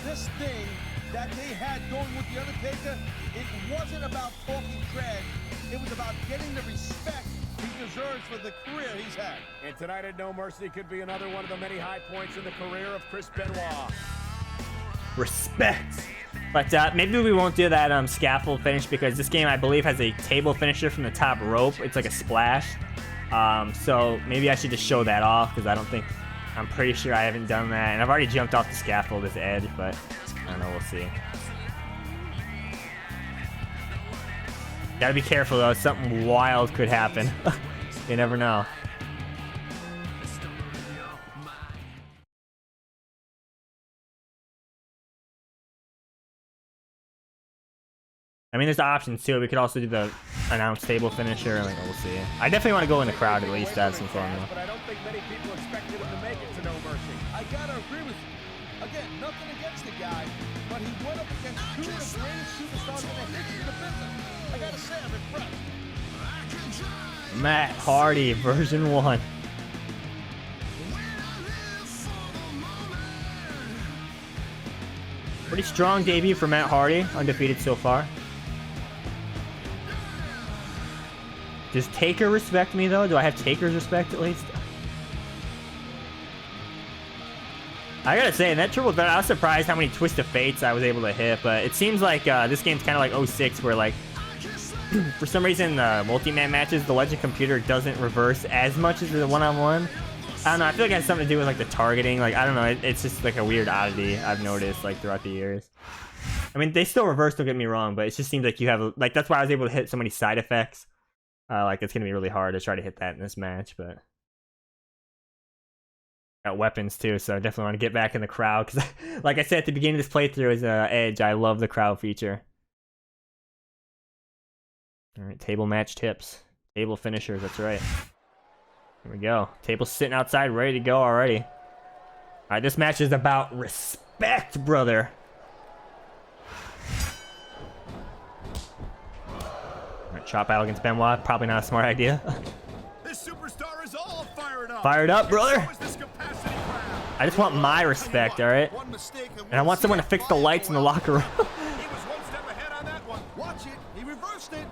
This thing that they had going with The Undertaker, it wasn't about talking trash. It was about getting the respect he deserves for the career he's had. And tonight at No Mercy could be another one of the many high points in the career of Chris Benoit. Respect. But maybe we won't do that scaffold finish because this game, I believe, has a table finisher from the top rope. It's like a splash. So maybe I should just show that off because I'm pretty sure I haven't done that. And I've already jumped off the scaffold as Edge, but I don't know, we'll see. Gotta be careful though, something wild could happen. You never know. I mean, there's options too. We could also do the announce table finisher. Like, we'll see. I definitely want to go in the crowd at least to have some fun though. But I don't think many people expected him to make it to No Mercy. I gotta agree with you. Again, nothing against the guy, but he went up against two of the greatest superstars in the history of the business. I gotta say, I'm impressed. Matt Hardy, version 1. Pretty strong debut for Matt Hardy, undefeated so far. Does Taker respect me though? Do I have Taker's respect at least? I gotta say, in that triple threat, I was surprised how many Twist of Fates I was able to hit, but it seems like this game's kind of like 06 where like for some reason the multi-man matches, the Legend computer doesn't reverse as much as the one-on-one. I don't know, I feel like it has something to do with like the targeting. Like, I don't know, it's just like a weird oddity I've noticed like throughout the years. I mean, they still reverse, don't get me wrong, but it just seems like you have, like, that's why I was able to hit so many side effects. Like, it's going to be really hard to try to hit that in this match, but... Got weapons, too, so I definitely want to get back in the crowd, because, like I said at the beginning of this playthrough as Edge, I love the crowd feature. Alright, table match tips. Table finishers, that's right. Here we go. Table's sitting outside, ready to go already. Alright, this match is about respect, brother. Chop out against Benoit, probably not a smart idea. This superstar is all fired up. Fired up, brother. So is this capacity crowd. I just want my respect, all right? And I want someone to fix the lights in the locker room. He was one step ahead on that one. Watch it. He reversed it.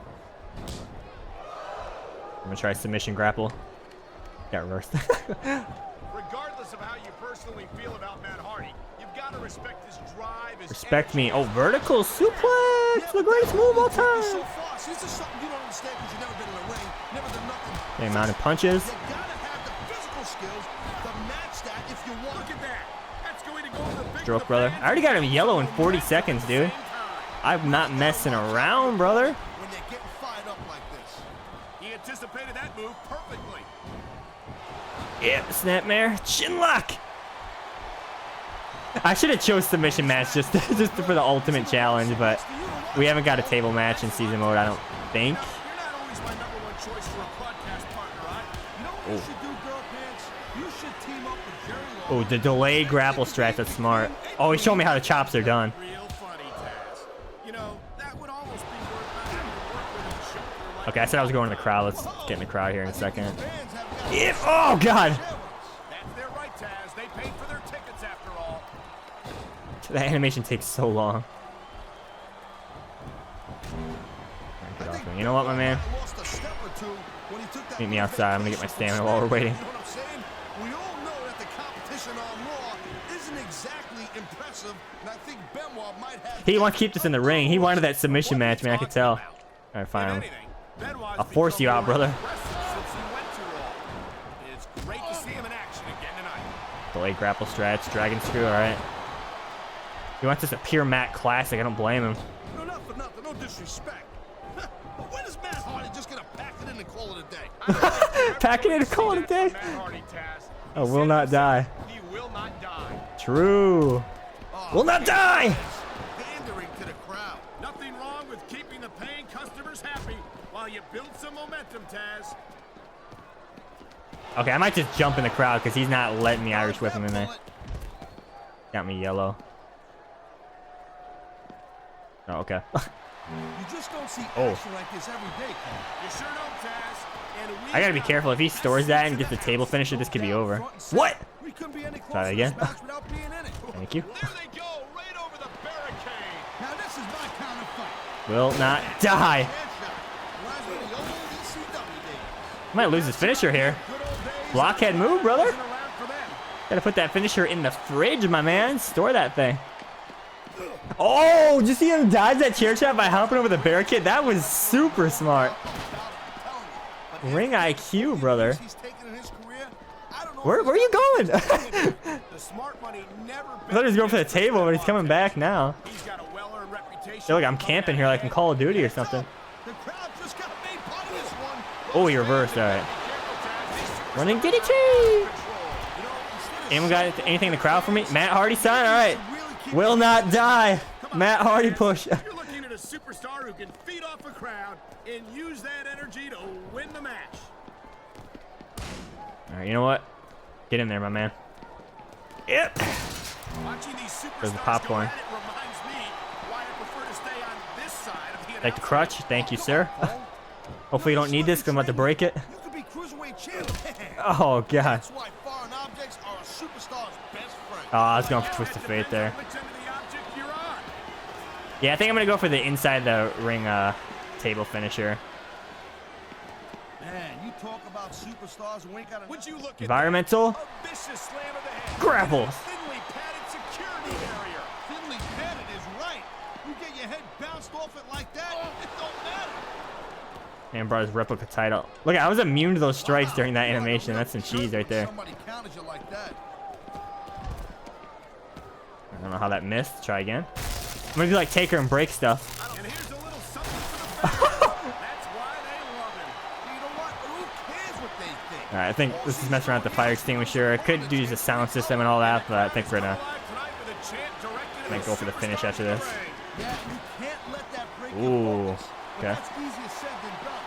I'm gonna try submission grapple. Got reversed. Regardless of how you personally feel about Matt Hardy, you've got to respect his drive, his Respect me. energy. Oh, vertical suplex. The greatest move of all time. So fast. This is something you don't understand because you've never been in a ring, never done nothing. Okay, mounted punches. You gotta have the physical skills to match that if you want. Look at that. That's going to go in the big Stroke, of the brother. fans. I already got him yellow in 40 seconds, dude. I'm not messing around, brother. When they're getting fired up like this. He anticipated that move perfectly. Yep, snapmare. Chinlock. I should have chose submission match just for the ultimate challenge, but we haven't got a table match in season mode, I don't think. Now, you're not always my number one choice for a podcast partner, right? You know what you should do, girl pants? You should team up with Jerry Oh, the delay grapple strat, that's smart. Oh, he's showing me how the chops are done. Real funny, Taz. You know, that would almost be worth not having to work with a shoulder like Okay, I said I was going to the crowd. Let's get in the crowd here in a second. Yep. Oh, God. That's their right, Taz. They paid for their tickets after all. That animation takes so long. Get off me. You know what, my man? Meet me outside. I'm going to get my stamina while we're waiting. You know what I'm saying? We all know that the competition on Raw isn't exactly impressive, and I think Benoit might have. He wants to keep this in the ring. He wanted that submission match, man. I could tell. All right, fine. I'll force you out, brother. It's great to see him in action again tonight. Delay grapple strats, dragon screw. All right. He wants this a pure mat classic. I don't blame him. No, not for nothing. No disrespect. But when is Matt Hardy just gonna pack it in and call it a day? Pack it in and call it a day. Matt Hardy, Taz. I will not die. He will not die. True. Will not die. Pandering to the crowd. Nothing wrong with keeping the paying customers happy while you build some momentum, Taz. Okay, I might just jump in the crowd because he's not letting the Irish whip him in there. Got me yellow. Oh, okay. You just don't see action like this every day, Cole. You sure don't, Taz. And we I gotta be careful. If he stores that and gets the table finisher, this could be over. What? We couldn't be any Try that closer again. to this match without being in it. Thank you. There they go, right over the barricade. Now this is my kind of fight. Will not die. Headshot. Reminds me of the old ECW days. Might lose his finisher here. Good old days. Blockhead move, brother. Wasn't around for them. Gotta put that finisher in the fridge, my man. Store that thing. Oh, did you see him dodge that chair shot by hopping over the barricade? That was super smart. Ring IQ, brother. He's taken in his career. I don't know Where are you going? I The smart money never thought he was going for the table, but he's coming back now. He's got a well-earned reputation. Feel like I'm camping here like in Call of Duty or something. The crowd just got made part of this one. Oh, he reversed. All right. Running DDT. Anyone got anything in the crowd for me? Matt Hardy sign? All right. Will not die. Matt Hardy push. You're looking at a superstar who can feed off a crowd and use that energy to win the match. All right, you know what? Get in there, my man. Yep. Watching these superstars There's the popcorn. go at it reminds me why I prefer to stay on this side of the Like the crutch. Thank you, sir. Hopefully you don't need this because I'm about to break it. You could be cruiserweight champion. Oh, God. That's why foreign objects are a superstar's best friend. Oh, I was going for Twist of Fate there. Which end of the object you're on. Yeah, I think I'm going to go for the inside the ring table finisher. Man, you talk about superstars and we ain't got a... Would you look at Environmental. that? A vicious slam of the head. Grapples. Thinly padded security barrier. Thinly padded is right. You get your head bounced off it like that, it don't matter. Man brought his replica title. Look, I was immune to those strikes during that animation. That's some cheese right there. Somebody counted you like that. I don't know how that missed. Try again. I'm going to do like Taker and break stuff. And here's a little something for the fans. That's why they love him. You know what? Who cares what they think? All right, I think this is messing around with the fire extinguisher. I could use the sound system and all that, but I think we're going to might go for the finish after this. Yeah, you can't let that break your Ooh, focus. But okay. that's easier said than done.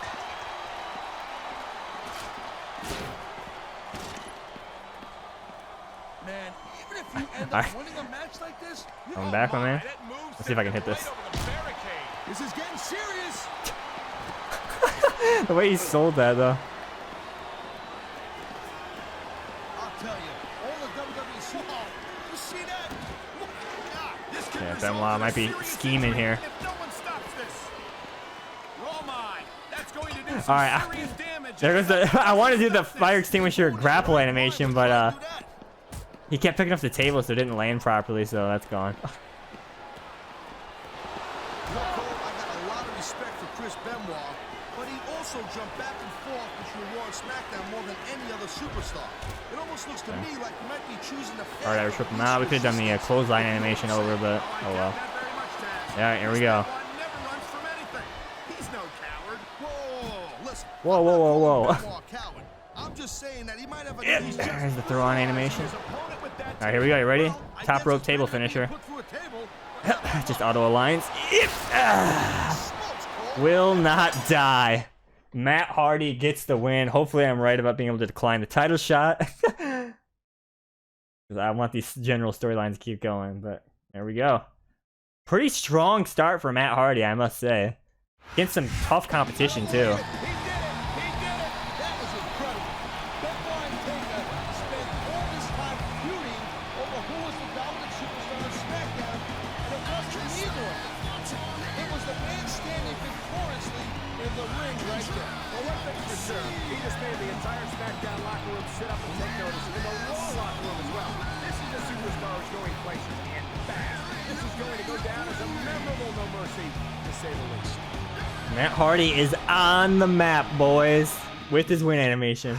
Man, even if you end up Alright. winning a match like this, you Coming don't back, my mind. man. Let's see if I can hit this. This is getting serious. The way he sold that, though. I'll tell you, all the WWE superstars, you see that? God, this could Yeah, result Benoit in a might be serious scheming injury. here. If no one stops this. Oh my, that's going to do some All right, serious damage. there goes the. I want to do the fire extinguisher grapple animation, but He kept picking up the table, so it didn't land properly, so that's gone. You know, Cole, I got a lot of respect for Chris Benoit, but he also jumped back and forth between Raw and SmackDown more than any other superstar. It almost looks to me like you might be choosing the All right, I rip him out. We could have done the clothesline animation over, but oh well. Yeah, here we go. Never runs from anything. He's no coward. Whoa, listen. Whoa, whoa, whoa, whoa. Benoit a coward. I'm just saying that he might have a There's the throw on animation. All right, here we go. You ready? Top rope table finisher. Just auto alliance. Will not die. Matt Hardy gets the win. Hopefully I'm right about being able to decline the title shot. Because I want these general storylines to keep going. But there we go. Pretty strong start for Matt Hardy, I must say. Against some tough competition, too. He just made the entire SmackDown locker room sit up and take notice, and the Raw locker room as well. This is a superstar who's going places and fast. This is going to go down as a memorable No Mercy, to say the least. Matt Hardy is on the map, boys, with his win animation.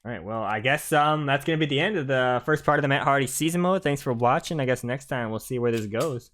Alright, well, I guess that's going to be the end of the first part of the Matt Hardy season mode. Thanks for watching. I guess next time we'll see where this goes.